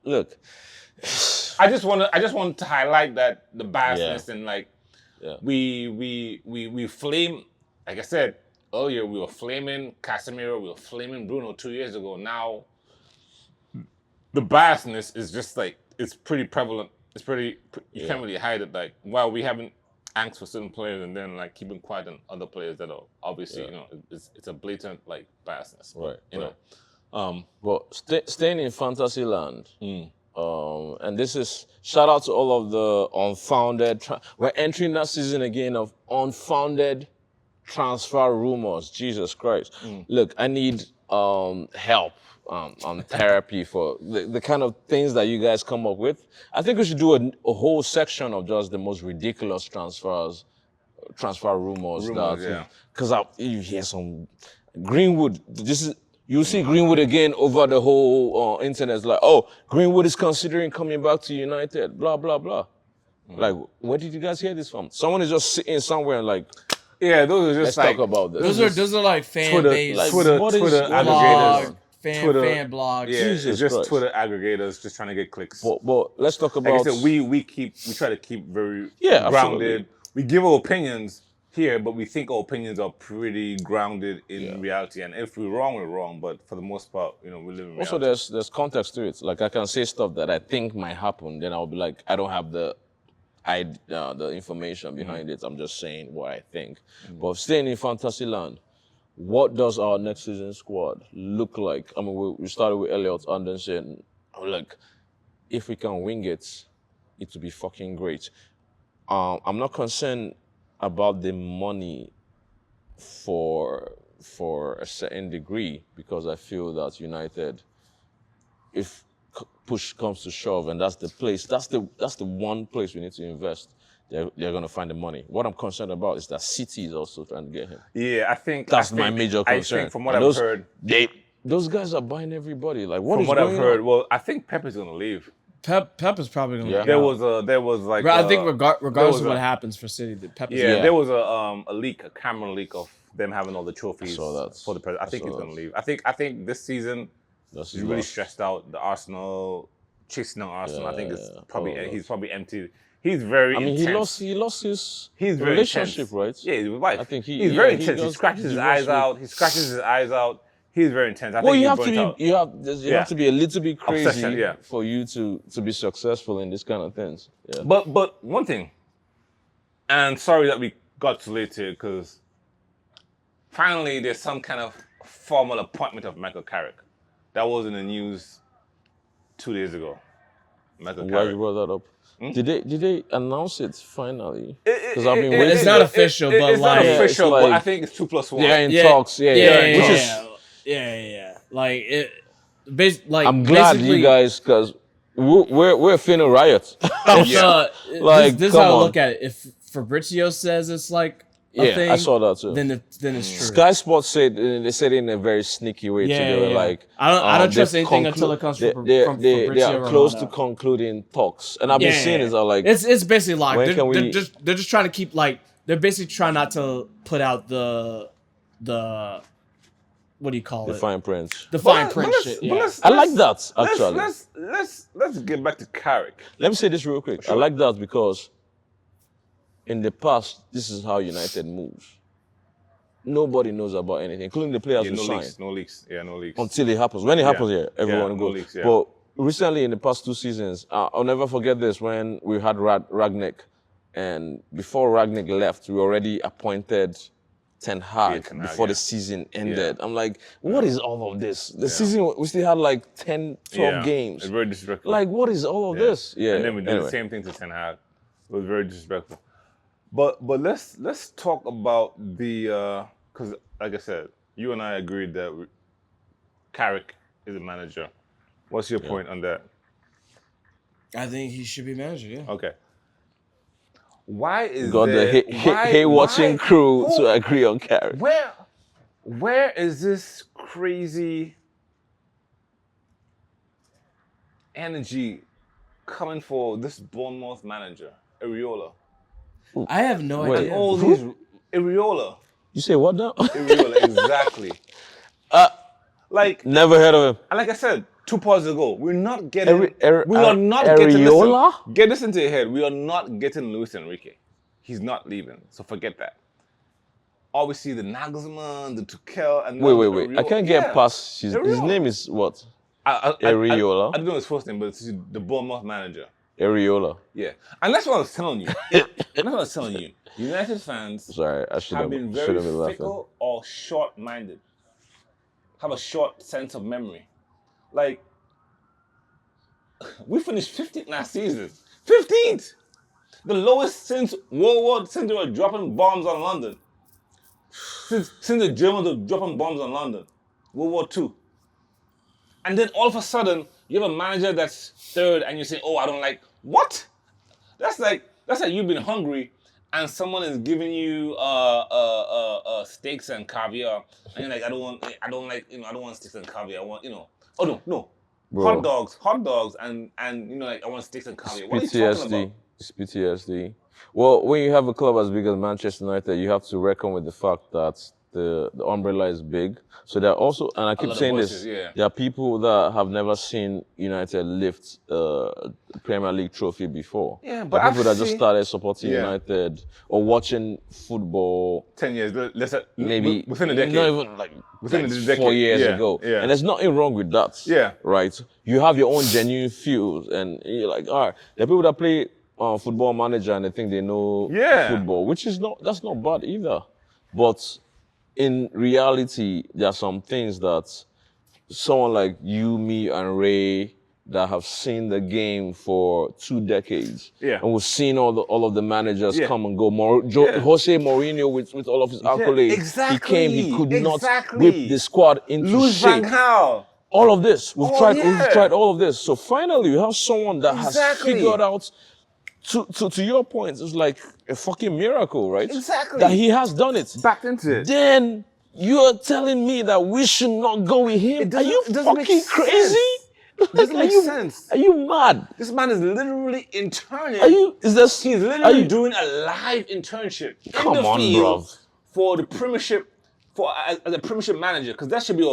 Look. I just want to highlight that the biasness and like we flame, like I said earlier, we were flaming Casemiro, we were flaming Bruno 2 years ago. Now the biasness is just like it's pretty prevalent. It's pretty you can't really hide it. Like while we haven't angst for certain players and then like keeping quiet on other players that are obviously you know it's a blatant like biasness. Right. You know. But staying in fantasy land. And this is shout out to all of the unfounded. We're entering that season again of unfounded transfer rumors. Jesus Christ! Look, I need help on therapy for the kind of things that you guys come up with. I think we should do a whole section of just the most ridiculous transfer rumors. Because you hear some Greenwood. You'll see Greenwood again over the whole internet. It's like, oh, Greenwood is considering coming back to United, blah, blah, blah. Like, where did you guys hear this from? Someone is just sitting somewhere and like, yeah, those are just let's like talk about this. those are like fan Twitter, based like, Twitter aggregators. fan blogs. Yeah, Jesus it's just Christ. Twitter aggregators just trying to get clicks. But let's talk Like about. I said, we try to keep very Yeah, grounded. absolutely. We give our opinions here, but we think our opinions are pretty grounded in reality. And if we're wrong, we're wrong. But for the most part, you know, we live in reality. Also, there's context to it. Like, I can say stuff that I think might happen, then I'll be like, I don't have the information behind it. I'm just saying what I think. But staying in fantasy land, what does our next season squad look like? I mean, we started with Elliot and then saying, like, if we can wing it, it would be fucking great. I'm not concerned about the money for a certain degree because I feel that United, if push comes to shove, and that's the place, that's the one place we need to invest. They're going to find the money. What I'm concerned about is that City is also trying to get him. Yeah, I think That's my major concern. I think from what And I've heard, those guys are buying everybody. Like, from what I've heard, well, I think Pep is going to leave. Pep is probably going to Yeah. There was like I think regardless was of what a- happens for City, the Pep is Yeah, Yeah. there was a leak, a camera leak of them having all the trophies saw that. for the president. I think I he's saw going to that. leave. I think this season That's he's his really last. stressed out. The Arsenal chasing on Arsenal. I think it's Yeah, probably all he's probably empty. He's very. I mean, intense. he lost his He's very relationship, intense. right? Yeah, his wife. I think he's very intense. He does scratches his divorce eyes with- out. He scratches his eyes out. He's very intense. I Well, think you he's have to burnt out. be you have to be a little bit crazy Obsession, yeah. for you to be successful in this kind of things. Yeah. But one thing, and sorry that we got too late here because finally there's some kind of formal appointment of Michael Carrick. That was in the news 2 days ago. Michael Why Carrick. you brought that up? Did they announce it finally? Because I've been waiting. It's not official, but it's not like- official, Yeah, it's but like- I think it's 2+1. They're in Yeah, talks. Yeah. Which is yeah. Like it. Like I'm glad basically, you guys because we're finna riot. If, Like, this is how I come look at it. If Fabrizio says it's like a thing, I saw that too. then it's true. Sky Sports said they said it in a very sneaky way too. They were like, I don't trust they've anything until it comes from they Fabrizio are close Romano. to concluding talks, and I've been seeing it. Like, it's basically locked. when can we- They're just trying to keep like they're basically trying not to put out the what do you call the it? fine print. The fine print shit. Yeah. I like that actually. Let's get back to Carrick. Let me say this real quick. I like that because in the past, this is how United moves. Nobody knows about anything, including the players who No sign. leaks, no leaks. Yeah, no leaks. Until it happens. When it happens, everyone no goes. leaks, yeah. But recently, in the past 2 seasons, I'll never forget this when we had Ragnick, and before Ragnick left, we already appointed Ten Hag Ten Hag, before the yeah. season ended. I'm like, what is all of this? The season, we still had like 10, 12 games. It's very disrespectful. Like, what is all of this? Yeah. And then we did anyway. the same thing to Ten Hag. It was very disrespectful. But let's talk about the because like I said, you and I agreed that Carrick is a manager. What's your point on that? I think he should be manager. Yeah. Okay. Why is Got there, the hey watching crew to agree on Carrick. Where is this crazy energy coming for this Bournemouth manager, Areola? I have no Wait. idea. All these Areola. You say what now? Areola, exactly. Like, Never heard of him. and like I said, 2 parts ago, we're not getting. we Areola? are not getting. Listen, get this into your head. We are not getting Luis Enrique. He's not leaving, so forget that. Obviously, the Nagelsmann, the Tuchel, and Wait. Areola. I can't get past his Areola. name is what? Areola. I don't know his first name, but it's the Bournemouth manager. Areola. Yeah, and that's what I was telling you. That's what I was telling you. United fans Sorry, I should have have been should very have been laughing. fickle or short-minded. Have a short sense of memory. Like, we finished 15th last season. 15th! The lowest since World War, since they were dropping bombs on London. Since the Germans were dropping bombs on London. World War II. And then all of a sudden, you have a manager that's third and you say, oh, I don't like, what? That's like you've been hungry and someone is giving you steaks and caviar, and you're like, I don't want steaks and caviar. I want, oh no, Bro. hot dogs, and like I want steaks and caviar. What are you talking about? It's PTSD. Well, when you have a club as big as Manchester United, you have to reckon with the fact that the umbrella is big. So there are also, and I keep lot of saying voices, this, yeah. there are people that have never seen United lift a Premier League trophy before. Yeah, There are people that just seen- started supporting Yeah. United or watching football 10 years, maybe within a decade. not even like, Within like a decade, 4 years yeah, ago. yeah. And there's nothing wrong with that. Yeah. Right? You have your own genuine feels and you're like, all right, there are people that play Football Manager and they think they know Yeah. football, which is that's not bad either. But in reality, there are some things that someone like you, me, and Ray that have seen the game for 2 decades, Yeah. and we've seen all of the managers Yeah. come and go. Yeah. Jose Mourinho with all of his accolades, exactly, he came, he could not exactly. whip the squad into Louis shape. Van Gaal. All of this, we've tried yeah. all of this. So finally, you have someone that has Exactly. figured out. To your point, it's like a fucking miracle, right? Exactly. That he has done it. Backed into it. Then you're telling me that we should not go with him? Are doesn't- you it doesn't make fucking sense. crazy? It doesn't make sense. Are you mad? This man is literally interning. Is this? He's are literally you, doing a live internship Come in the on, field bruv. for the Premiership, as a Premiership manager, because that should be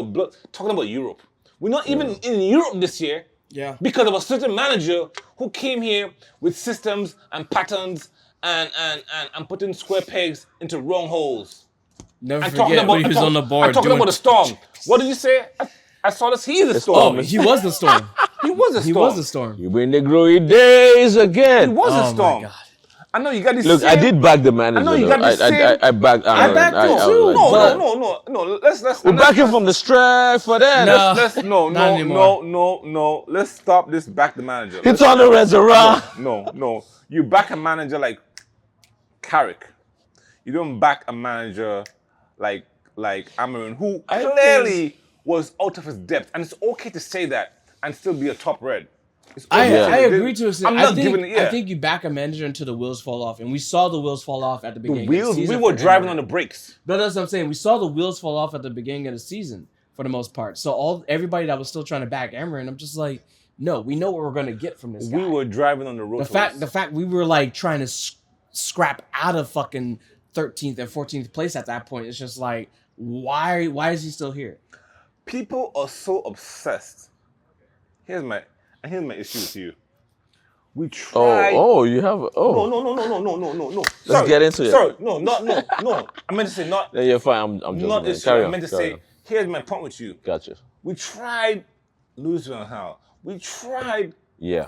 talking about Europe. We're not even in Europe this year. Yeah. Because of a certain manager who came here with systems and patterns and putting square pegs into wrong holes. Never I'm forget when he was on the board. I'm talking doing- about the storm. What did you say? I saw this. He is the Oh, storm. he was the storm. He was a storm. He was the storm. You been the glory days He again. was a Oh storm. my god. I know you got this. Look, I did back the manager. I know you though. got the same- I backed. I backed I too. was like, No. Let's. We're backing from the strike for that. No. Not anymore. No. Let's stop this. Back the manager. It's on the reservoir. No. You back a manager like Carrick. You don't back a manager like Amarin, who clearly was out of his depth. And it's okay to say that and still be a top red. I Yeah. agree to a extent. I'm I not think, giving it. Yeah. I think you back a manager until the wheels fall off, and we saw the wheels fall off at the the beginning. wheels. of the We season were for driving Emery. on the brakes. But that's what I'm saying. We saw the wheels fall off at the beginning of the season for the most part. So everybody that was still trying to back Emery, and I'm just like, no, we know what we're gonna get from this guy. We were driving on the road. the fact we were like trying to scrap out of fucking 13th and 14th place at that point. It's just like, why is he still here? People are so obsessed. Here's my issue with you. We tried. Oh, you have. Oh, No. Let's get into it. Sorry, no. I meant to say not. Yeah, you're fine. I'm just Not issue. carry I on. meant to carry say. on. Here's my point with you. Gotcha. We tried Louis van Gaal. We tried Yeah.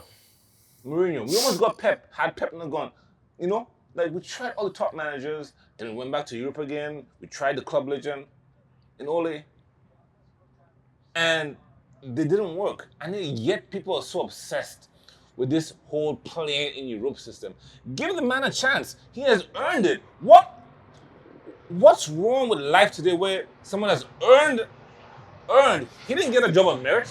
Mourinho. We almost got Pep. Had Pep not gone, you know, like we tried all the top managers. Then we went back to Europe again. We tried the club legend in Ole, and they didn't work. And yet people are so obsessed with this whole playing in Europe system. Give the man a chance. He has earned it. What's wrong with life today where someone has earned? He didn't get a job on merit.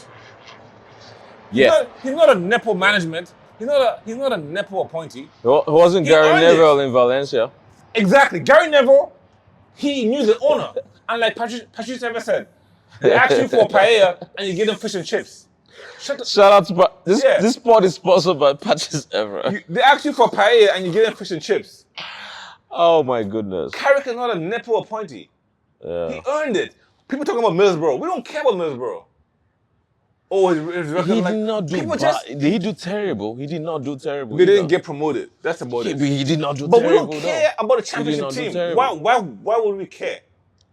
Yeah. He's not a nepo management. He's not a nepo appointee. He wasn't He Gary earned Neville in Valencia. Exactly. Gary Neville, he knew the owner. And like Patrice ever said, they ask you for paella and you give them fish and chips. Shout out to this. Yeah. This spot is sponsored by Patches Ever. They ask you for paella and you give them fish and chips. Oh my goodness. Carrick is not a nepo appointee. Yeah. He earned it. People talking about Middlesbrough. We don't care about Middlesbrough. Oh, his record. He like, did not do people bad. just Did he do terrible? He did not do terrible. they either. didn't get promoted. That's about it. He did not do But we terrible. don't care about the championship not do team. terrible. Why would we care?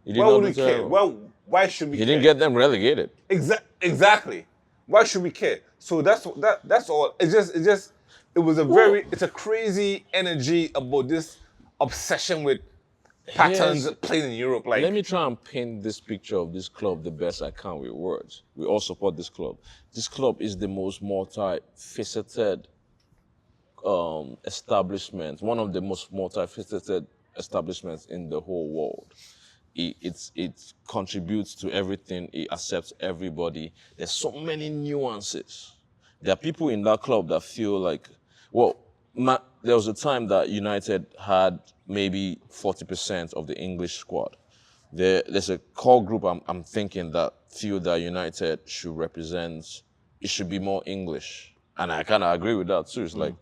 He did Why not would do we care? terrible. Why should we He care? didn't get them relegated. Exactly. Why should we care? So that's all. It was it's a crazy energy about this obsession with patterns Yes. playing in Europe. Like Let me try and paint this picture of this club the best I can with words. We all support this club. This club is the most multifaceted establishment, one of the most multifaceted establishments in the whole world. It contributes to everything. It accepts everybody. There's so many nuances. There are people in that club that feel like, well, there was a time that United had maybe 40% of the English squad. There's a core group I'm thinking that feel that United should represent, it should be more English. And I kind of agree with that too. It's like,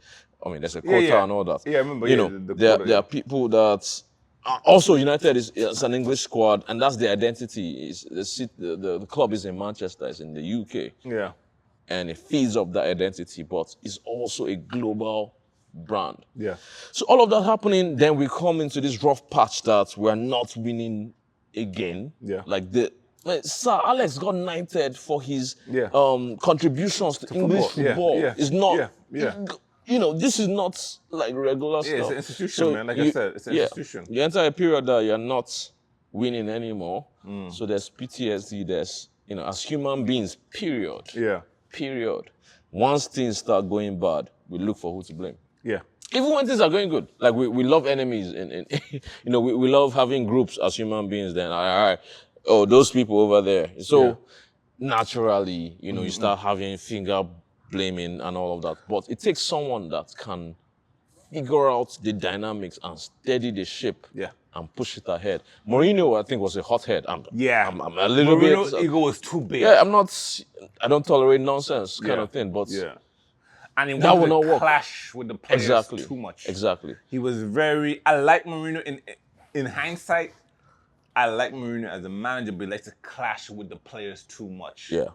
I mean, there's a quota and all that. Yeah, I remember. You yeah, know, the there quota, are people that, also United is an English squad and that's the identity. The club is in Manchester, it's in the UK. yeah. And it feeds up that identity, but it's also a global brand. Yeah. So all of that happening, then we come into this rough patch that we're not winning again. Yeah. Like Sir Alex got knighted for his Yeah. contributions to English football. Yeah. It's not. Yeah. You know, this is not like regular Yeah, stuff. it's an institution, man. Like I said, it's an institution. You enter a period that you're not winning anymore. Mm. So there's PTSD. There's, as human beings, period. Yeah. Period. Once things start going bad, we look for who to blame. Yeah. Even when things are going good, like we love enemies, and we love having groups as human beings. Then, all right, oh, those people over there. So naturally, you start having finger blaming and all of that. But it takes someone that can figure out the dynamics and steady the ship. Yeah. And push it ahead. Mourinho, I think, was a hothead. I'm a little Mourinho's bit. ego was too big. Yeah, I don't tolerate nonsense kind of thing. But And he that will wanted not to work. clash with the players Exactly. too much. Exactly. He was I like Mourinho in hindsight. I like Mourinho as a manager, but he likes to clash with the players too much. Yeah.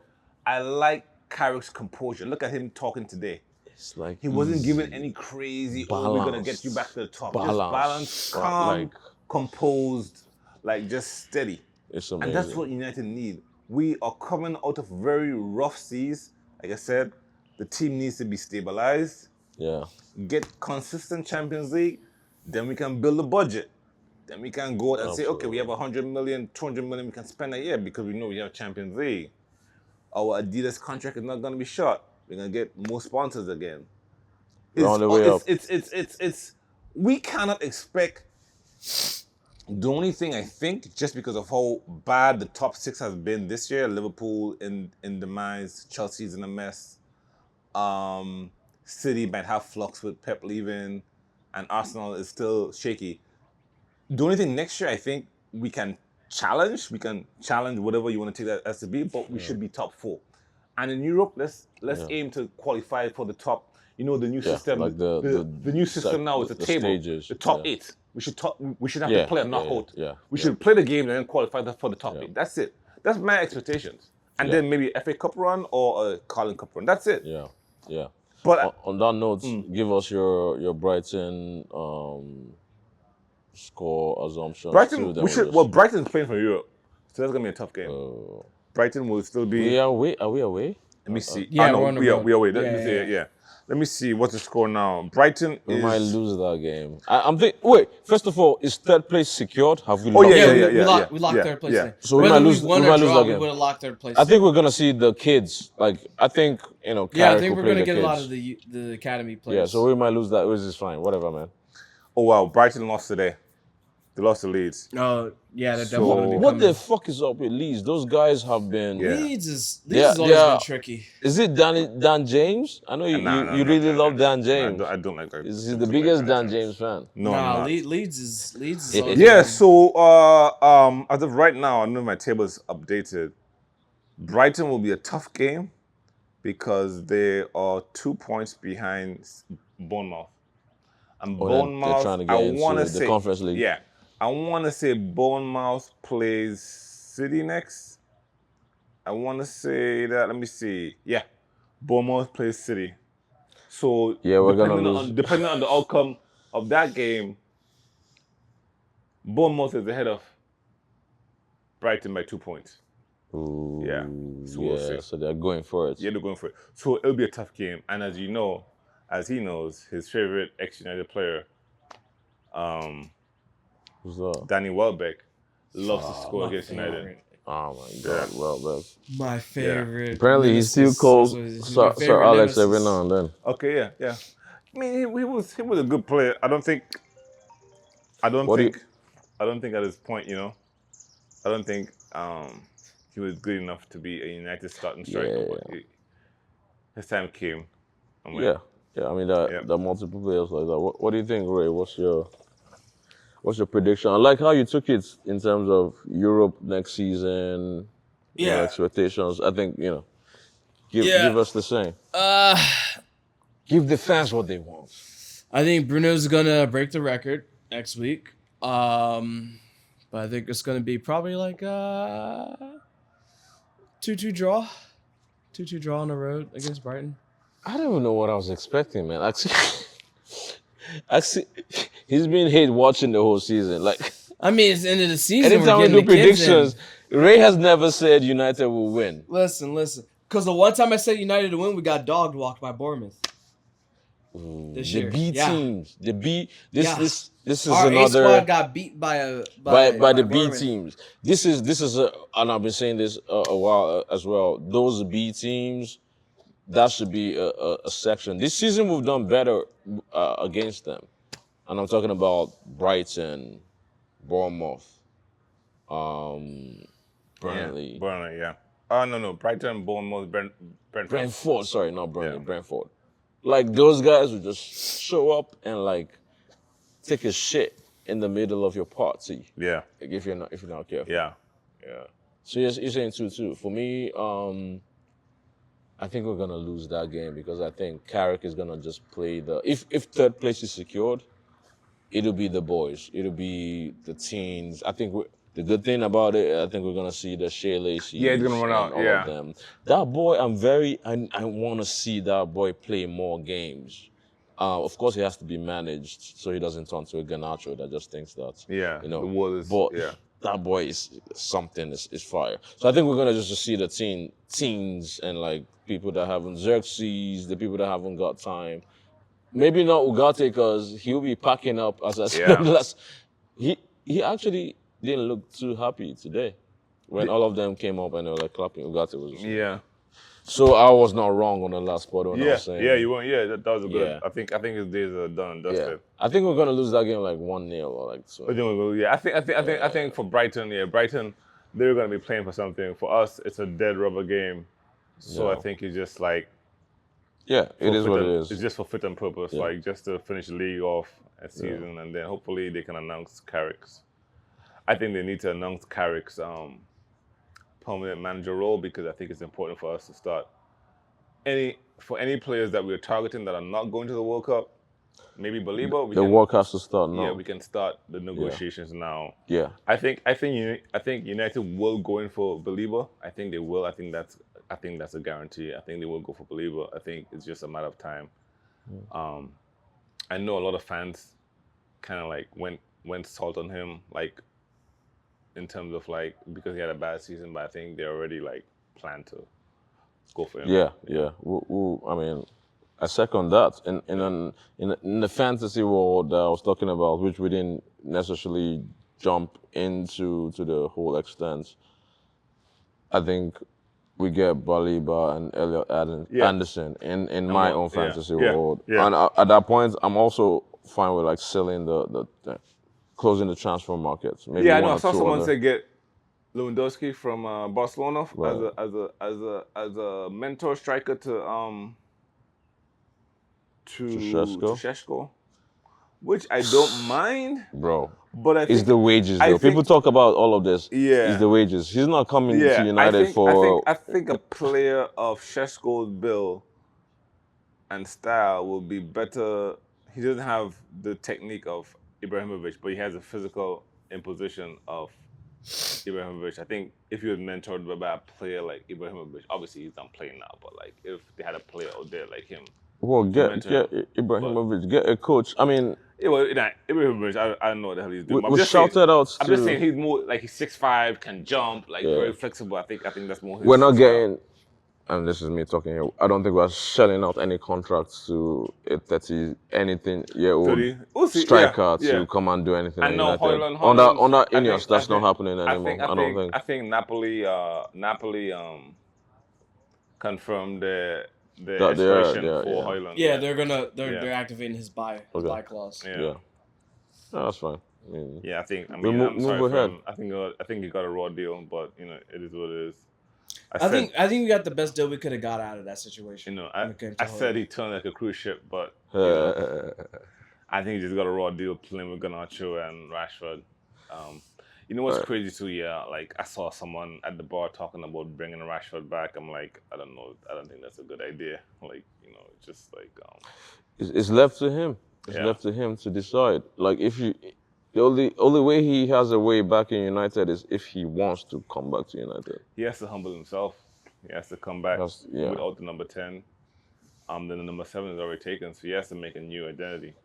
I like Carrick's composure. Look at him talking today. It's like He wasn't giving any crazy, we're going to get you back to the top. Just balanced, calm, composed, like just steady. It's amazing. And that's what United need. We are coming out of very rough seas. Like I said, the team needs to be stabilized, Yeah. get consistent Champions League, then we can build a budget. Then we can go out and say, okay, we have 100 million, 200 million we can spend a year because we know we have Champions League. Our Adidas contract is not going to be short. We're going to get more sponsors again. We're on the way up. We cannot expect. The only thing I think, just because of how bad the top six has been this year, Liverpool in demise, Chelsea's in a mess, City might have flux with Pep leaving, and Arsenal is still shaky. The only thing next year, I think we can challenge. We can challenge whatever you want to take that as to be, but we should be top 4. And in Europe, let's aim to qualify for the top. You know, the new system. like the new system now is the table. stages, the top yeah. 8. We should have to play a knockout. Yeah. We should play the game and then qualify for the top 8. That's it. That's my expectations. And then maybe FA Cup run or a Carling Cup run. That's it. Yeah. But On that note, give us your Brighton score assumptions. Brighton, too, we should. Well, Brighton's playing for Europe, so that's gonna be a tough game. Brighton will still be. we are away. Are we away? Let me see. Yeah, no, we're on the we are. road. We are away. Yeah. Let me see what's the score now. Brighton We is. might lose that game. I'm thinking. Wait. First of all, is third place secured? Have we? Oh, locked yeah, it? We locked third place. yeah. in. So we Whether might lose- won we or might lose draw, that we game. would have locked third place. I think we're gonna see the kids. Like I think Yeah, I Carrick think will we're play gonna the get a lot kids. of the academy players. Yeah, so we might lose that, which is fine. Whatever, man. Oh wow, Brighton lost today. They lost to Leeds. Oh yeah, they're So- definitely gonna be What coming. the fuck is up with Leeds? Those guys have been. Yeah. Leeds Yeah, has always yeah. been tricky. Is it Dan James? I know you really love Dan James. I don't like that. Is he the biggest Dan James fan? No, Nah, I'm not. Leeds is Yeah, always Yeah, been- so as of right now, I know my table is updated. Brighton will be a tough game because they are 2 points behind Bournemouth. And Oh, they're Bournemouth, trying to get I into want to the say Conference League. Yeah, I want to say Bournemouth plays City next. I want to say that. Let me see. Yeah, Bournemouth plays City. So Yeah, we're gonna depending lose. depending on the outcome of that game, Bournemouth is ahead of Brighton by 2 points. Ooh, Yeah, so we'll yeah, see. so they're going for it. Yeah, they're going for it. So it'll be a tough game. And as you know, as he knows, his favorite ex-United player, Who's that? Danny Welbeck, loves to score against United. Oh my God! Well, My favorite. apparently he's still nemesis. calls He's my Sir favorite Alex nemesis. every now and then. Okay, yeah. I mean, he was a good player. I don't think at his point, I don't think he was good enough to be a United starting striker. Yeah. But his time came. And went. Yeah. I mean, the multiple players like that. What do you think, Ray? What's your prediction? I like how you took it in terms of Europe next season. Yeah. Expectations. I think give Yeah. us the same. Give the fans what they want. I think Bruno's gonna break the record next week. But I think it's gonna be probably like 2-2 draw. 2-2 draw on the road against Brighton. I don't even know what I was expecting, man. Actually, he's been hate watching the whole season. Like, I mean, it's the end of the season. anytime we're we getting do the kids in. predictions, Ray has never said United will win. Listen. Because the one time I said United to win, we got dog walked by Bournemouth. This The year. B Yeah. teams, this Yeah. this is Our A another squad got beat by by the B Bournemouth. teams. This is and I've been saying this a while as well. Those B teams, that should be a section. This season we've done better against them, and I'm talking about Brighton, Bournemouth, Burnley, Burnley, yeah. No. Brighton, Bournemouth, Brentford. Brentford. Sorry, not Burnley, Yeah. Brentford. Like those guys would just show up and like take a shit in the middle of your party. Yeah, Like if you're not careful. yeah. So you're saying 2-2. For me, I think we're gonna lose that game because I think Carrick is gonna just play if third place is secured, it'll be the boys. It'll be the teens. I think the good thing about it, I think we're gonna see the Shea Lacey. Yeah, he's gonna run out, All yeah. of them. That boy, I want to see that boy play more games. Of course, he has to be managed so he doesn't turn to a Garnacho that just thinks that. Yeah, You know, the wall is- but yeah. that boy is something. Is fire. So I think we're gonna just see the teens and like people that haven't Xerxes, the people that haven't got time. Maybe not Ugarte because he'll be packing up as I said Yeah. last. He actually didn't look too happy today when all of them came up and they were like clapping. Ugarte was. Yeah. So I was not wrong on the last part when I Yeah, was saying. yeah, you won. Yeah, that was a good. Yeah. I think his days are done and Yeah. dusted. I think we're gonna lose that game like 1-0 or like so. But then we'll go, yeah, I think for Brighton, Brighton, they're gonna be playing for something. For us, it's a dead rubber game. So Yeah. I think it's just like Yeah, it is fit what it and- is. It's just for fit and purpose, Yeah. like just to finish the league off a season, and then hopefully they can announce Carrick's. I think they need to announce Carrick's permanent manager role, because I think it's important for us to start any players that we're targeting that are not going to the World Cup. Maybe Baliba, The work has to start now. yeah, we can start the negotiations now. Yeah. I think United will go in for Baliba. I think they will. I think that's a guarantee. I think they will go for Baliba. I think it's just a matter of time. I know a lot of fans kind of like went salt on him, like in terms of like because he had a bad season, but I think they already like plan to go for him. Yeah. I mean, I second that. In the fantasy world that I was talking about, which we didn't necessarily jump into to the whole extent, I think we get Baliba and Elliot Anderson in my own fantasy world. Yeah. And at that point, I'm also fine with like selling the closing the transfer markets. Maybe Yeah, I one know. I or saw two someone other- say get Lewandowski from Barcelona Right. as a mentor striker to Šeško, which I don't mind, Bro. but I It's think the wages, I though. People think- talk about all of this. Yeah. It's the wages. He's not coming to United I think a player of Šeško's bill and style will be better. He doesn't have the technique of Ibrahimovic, but he has a physical imposition of Ibrahimovic. I think if you had mentored by a player like Ibrahimovic, obviously he's not playing now, but like if they had a player out there like him. Well, get mentor. Ibrahimovic, get a coach. I mean, Yeah, well, Ibrahimovic, I don't know what the hell he's doing. we shouted out I'm to. just saying he's more like he's 6'5", can jump, like very flexible. I think that's more his We're not style. getting, and this is me talking here. I don't think we're shelling out any contracts to a 30-anything-year-old 30. We'll see, striker yeah. to come and do anything. I at know United. Højlund. Under I Ineos, think- that's I not think- happening anymore. I don't think. I think Napoli confirmed the That they are, expiration yeah, for yeah. Højlund. Yeah, they're Yeah. activating his buy clause. Yeah. Yeah, no, that's fine. I mean, Yeah, I We mean, move- I'm sorry move for ahead. him. I think he got a raw deal, but it is what it is. I think we got the best deal we could have got out of that situation. when it came to I said Højlund. he turned like a cruise ship, but I think he just got a raw deal playing with Garnacho and Rashford. You know what's crazy too? Yeah, like I saw someone at the bar talking about bringing Rashford back. I'm like, I don't know. I don't think that's a good idea. Like, it's just like. it's left to him. It's Yeah. left to him to decide. Like the only way he has a way back in United is if he wants to come back to United. He has to humble himself. He has to come back Yeah. without the number 10. Then the number 7 is already taken, so he has to make a new identity.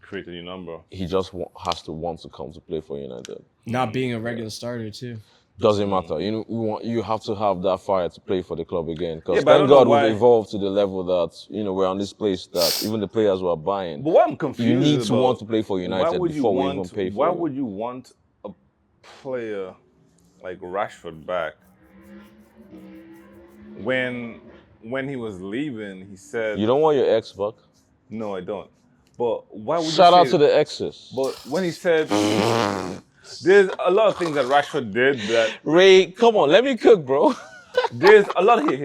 Create a new number. He just has to want to come to play for United. Not being a regular starter too. Doesn't matter. You have to have that fire to play for the club again. Because Yeah, but I thank don't know God why- we've evolved to the level that we're on this place that even the players who are buying. But what I'm confused You need to about, want to play for United why would you before we want, even pay for Why you. would you want a player like Rashford back when he was leaving? He said, You don't want your ex back? "No, I don't." But why would Shout you out say- to the exes. But when he said, there's a lot of things that Rashford did that Ray, come on, let me cook, bro. there's a lot of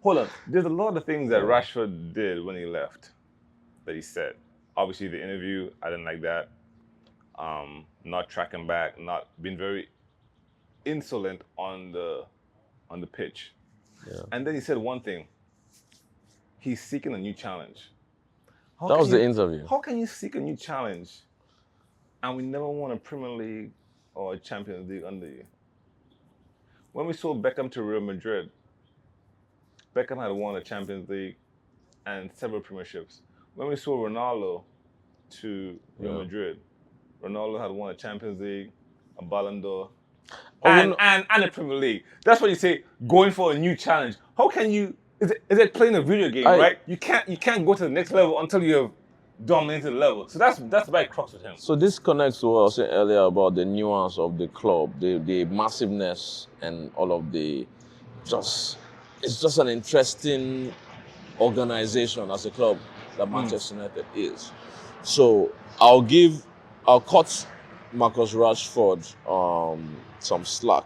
hold on. There's a lot of things that Rashford did when he left that he said. Obviously, the interview, I didn't like that. Not tracking back, not being very insolent on the pitch. Yeah. And then he said one thing. He's seeking a new challenge. How That was can the you- interview. How can you seek a new challenge and we never won a Premier League or a Champions League under you? When we saw Beckham to Real Madrid, Beckham had won a Champions League and several premierships. When we saw Ronaldo to Real Yeah. Madrid, Ronaldo had won a Champions League, a Ballon d'Or, Oh, and, no. and a Premier League. That's what you say, going for a new challenge. How can you? Is it playing a video game, right? You can't go to the next level until you have dominated the level. So that's the right crux with him. So this connects to what I was saying earlier about the nuance of the club, the massiveness and all of the it's just an interesting organization as a club that Manchester United is. So I'll cut Marcus Rashford some slack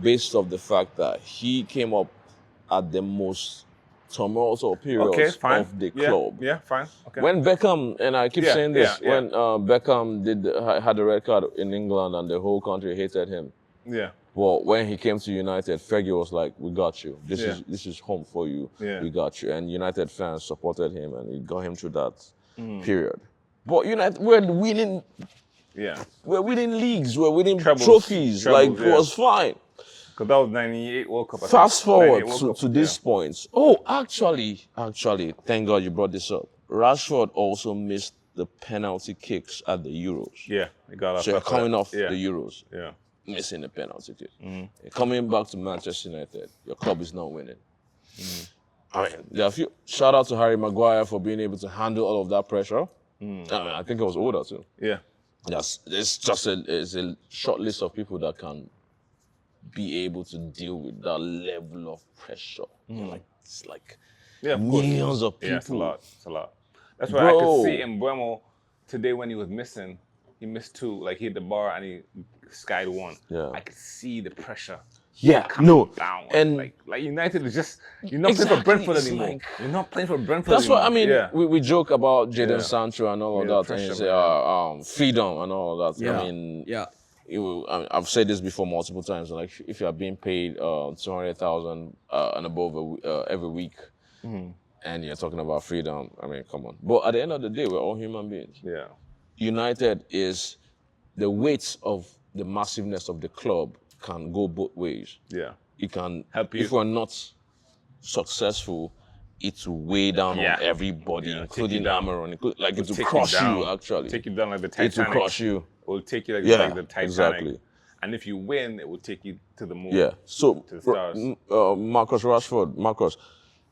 based off the fact that he came up at the most tumultuous periods Okay, fine. of the yeah, club. Yeah, fine. Okay. When Beckham, and I keep Yeah, saying this, yeah, yeah. when Beckham had the red card in England and the whole country hated him. Yeah. Well, when he came to United, Fergie was like, "We got you. Yeah. This is home for you. Yeah. We got you." And United fans supported him, and he got him through that Mm. period. But United, we're winning leagues, we're winning trophies. Like it was fine. Because that was 98 World Cup. Fast forward 98 World to Cup, this point. Oh, actually, thank God you brought this up. Rashford also missed the penalty kicks at the Euros. Yeah, he got off. So you're coming off yeah. the Euros, Yeah. missing the penalty kick. You're coming back to Manchester United, your club is not winning. I mean, there are a few. Shout out to Harry Maguire for being able to handle all of that pressure. I mean, I think I was older too. Yeah. It's just a short list of people that can be able to deal with that level of pressure. Like it's like Yeah, of course. millions of people. Yeah, it's a lot. It's a lot. That's why I could see in Mbeumo today when he was missing, he missed two. Like he hit the bar and he skied one. Yeah. I could see the pressure. Yeah, no, Down. and like United is just you're not playing for Brentford it's anymore. like- You're not playing for Brentford that's anymore. what I mean. Yeah. We joke about Jadon Yeah. Sancho and all of Yeah, that, and you pressure, say man. freedom and all of that. Yeah. I mean, Yeah. I've said this before multiple times. Like, if you are being paid 200,000 and above every week, and you're talking about freedom, I mean, come on. But at the end of the day, we're all human beings. Yeah. United is the weight of the massiveness of the club can go both ways. Yeah. It can Help you. if we're not successful, it will weigh down Yeah. on everybody, Yeah, take including you down. Amaron. Like it will Take you crush down. you, actually. Take you down like the It Titanic. will crush you. It will take you like, Yeah, like the Titanic. exactly. And if you win, it will take you to the moon. Yeah. So To the stars. Marcus Rashford,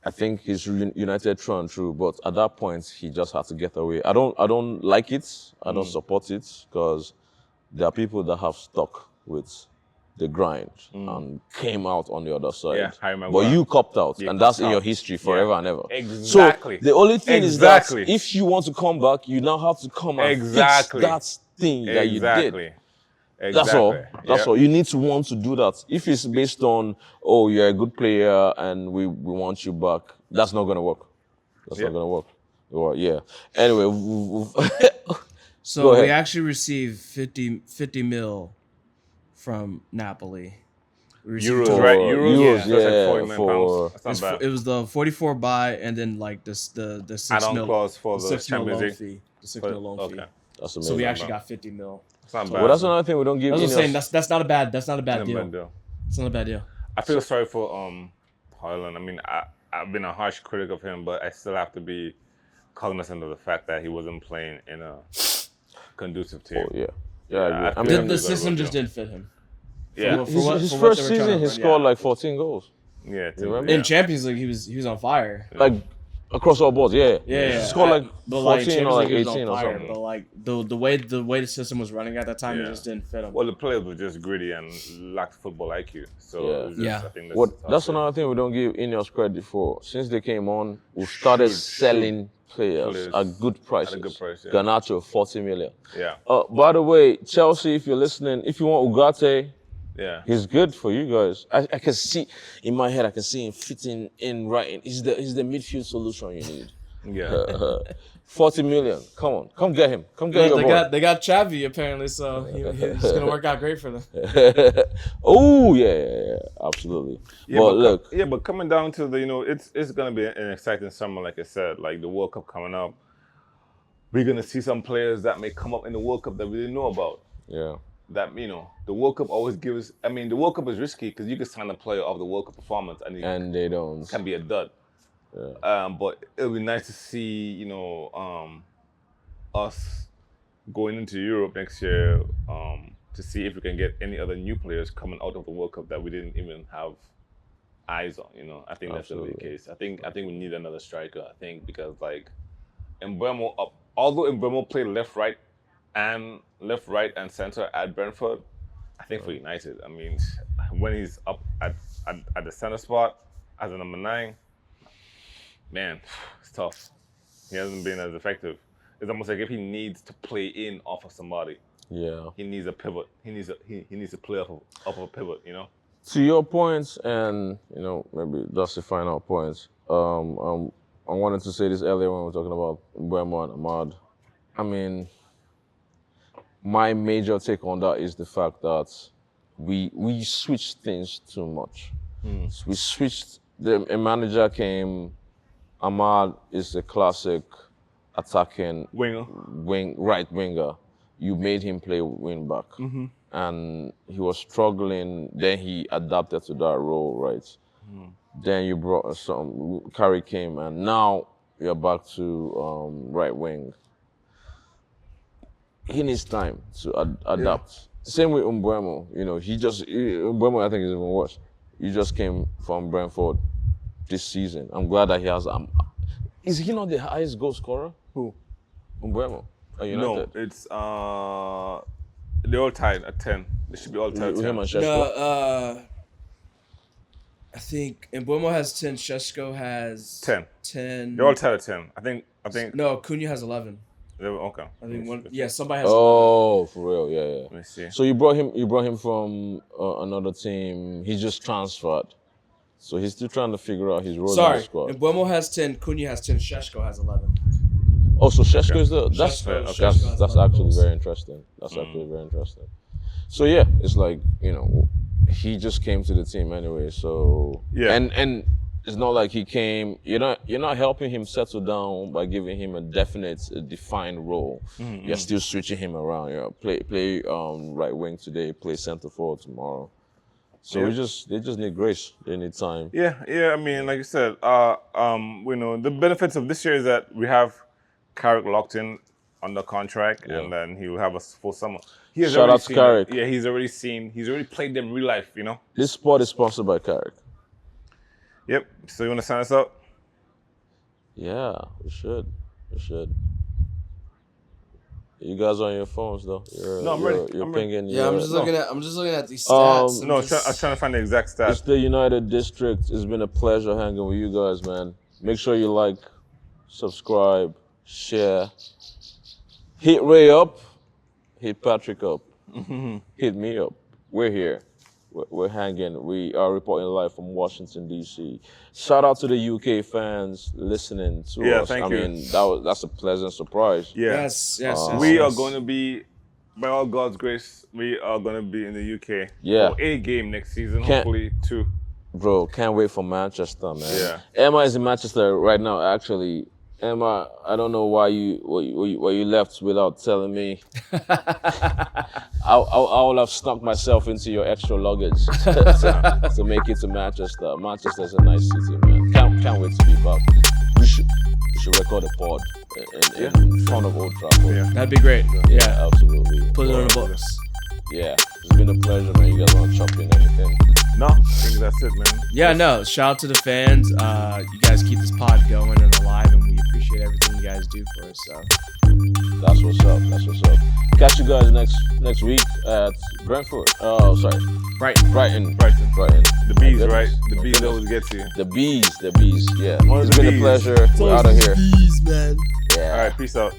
I think he's United through and through, but at that point he just had to get away. I don't like it. I don't support it because there are people that have stuck with the grind and came out on the other side. Yeah, Harry but Maguire. you copped out, Yeah, and that's copped in your out. history forever Yeah. and ever. Exactly. So the only thing is that Exactly. if you want to come back, you now have to come and Exactly. fix that thing that you did. Exactly. That's all. Exactly. That's Yeah. all. You need to want to do that. If it's based on, oh, you're a good player and we want you back, that's not gonna work. That's not gonna work. Or, yeah. Anyway, So Go ahead. we actually received 50 mil from Napoli. We received Euros, total- right? Euros, Euros, that's like yeah, 40 million for- pounds. That's not bad. It was the 44 buy and then like the 6 Add-on mil clause for the the 6 mil Champions loan League. fee. The 6 But- mil loan okay. fee. that's So amazing. we actually got 50 mil. It's not bad. Well, that's another thing we don't give. I was just Ineos. saying that's not a bad deal. deal. It's not a bad deal. I feel sorry for Haaland. I mean, I've been a harsh critic of him, but I still have to be cognizant of the fact that he wasn't playing in a conducive team. Oh, yeah. Yeah, I agree. I I feel mean, The he's a system real just deal. didn't fit him. Yeah, For his, what- his for what first they were trying season, to he run, scored like 14 goals. yeah. remember? In Champions League, he was on fire. Like, across all boards, yeah. Yeah, He scored like but 14 or like Champions League, he was 18 on or fire, something. But like the way the system was running at that time, Yeah. it just didn't fit him. Well, the players were just gritty and lacked football IQ. So Yeah. it was just, Yeah. I think That's another thing we don't give Ineos credit for. Since they came on, we started selling players at good prices. At a good price, yeah. Garnacho, 40 million. Yeah, By the way, Chelsea, if you're listening, if you want Ugarte, yeah. he's good for you guys. I can see, in my head, I can see him fitting in right in. He's the midfield solution you need. Yeah. 40 million. Come on. Come get him. Come get your boy. They got Xavi apparently, so he's gonna work out great for them. Oh, yeah. Absolutely. Yeah, but look, yeah, but coming down to the, it's gonna be an exciting summer, like I said, like the World Cup coming up. We're gonna see some players that may come up in the World Cup that we didn't know about. yeah. That the World Cup always gives. I mean, the World Cup is risky because you can sign a player of the World Cup performance and And they don't. can be a dud. But it'll be nice to see, us going into Europe next year to see if we can get any other new players coming out of the World Cup that we didn't even have eyes on. I think that's gonna be the Absolutely. case. I think we need another striker. I think because like Mbeumo, although Mbeumo played left, right, and center at Brentford, I think for United, I mean, when he's up at the center spot as a number 9. Man, it's tough. He hasn't been as effective. It's almost like if he needs to play in off of somebody, Yeah. he needs a pivot. He needs to play off of a pivot. To your points, and maybe that's the final points. I wanted to say this earlier when we were talking about Mbeumo and Ahmad. I mean, my major take on that is the fact that we switched things too much. We switched. A manager came. Ahmad is a classic attacking right winger. You made him play wing back, and he was struggling. Then he adapted to that role, right? Then you brought Carrick came, and now you're back to right wing. He needs time to adapt. Yeah. Same with Mbeumo. Mbeumo I think is even worse. He just came from Brentford this season. I'm glad that he has. Is he not the highest goal scorer? Who? Mbeumo. No, it's they're all tied at 10. They should be all tied at 10. No, I think Mbeumo has 10. Šeško has 10. They're all tied at 10. I think. No, Cunha has 11. Okay. I think one. Yeah, somebody has. Oh, 11. For real? Yeah. Let me see. So you brought him from another team. He just transferred. So he's still trying to figure out his role in the squad. Mbeumo has 10. Cunha has 10. Šeško has 11. Oh, so Šeško is that's actually very interesting. That's actually very interesting. So yeah, it's like he just came to the team anyway. So yeah, and it's not like he came. You're not helping him settle down by giving him a defined role. You're still switching him around. Play right wing today, play center forward tomorrow. So they just need grace. They need time. Yeah. I mean, like you said, the benefits of this year is that we have Carrick locked in under contract, and then he will have a full summer. Shout out to Carrick. Yeah, he's already played them in real life. This spot is sponsored by Carrick. Yep. So you want to sign us up? Yeah, we should. You guys on your phones though? I'm ready. You're pinging. Yeah, I'm just looking at these stats. I was trying to find the exact stats. It's the United District. It's been a pleasure hanging with you guys, man. Make sure you like, subscribe, share. Hit Ray up. Hit Patrick up. Hit me up. We're here. We're hanging. We are reporting live from Washington, D.C. Shout out to the UK fans listening to us. Thank you. I mean, that's a pleasant surprise. Yeah. Yes. We are going to be, by all God's grace, we are going to be in the UK for a game next season, hopefully 2. Bro, can't wait for Manchester, man. Yeah. Emma is in Manchester right now, actually. Emma, I don't know why you left without telling me. I will have snuck myself into your extra luggage to make it to Manchester. Manchester's a nice city, man. Can't wait to be back. We should record a pod in front of Old Trafford. Yeah. That'd be great. Yeah, absolutely. Put it on the books. Yeah, it's been a pleasure, man. You guys want to chop in anything? No, I think that's it, man. Yeah, no. Shout out to the fans. You guys keep this pod going and alive, and we appreciate everything you guys do for us. So that's what's up. Catch you guys next week at Brentford. Oh, sorry, Brighton. The bees, right? The bees always get to you. The bees. Yeah. It's been a pleasure. We're out of here. Bees, man. Yeah. All right, peace out.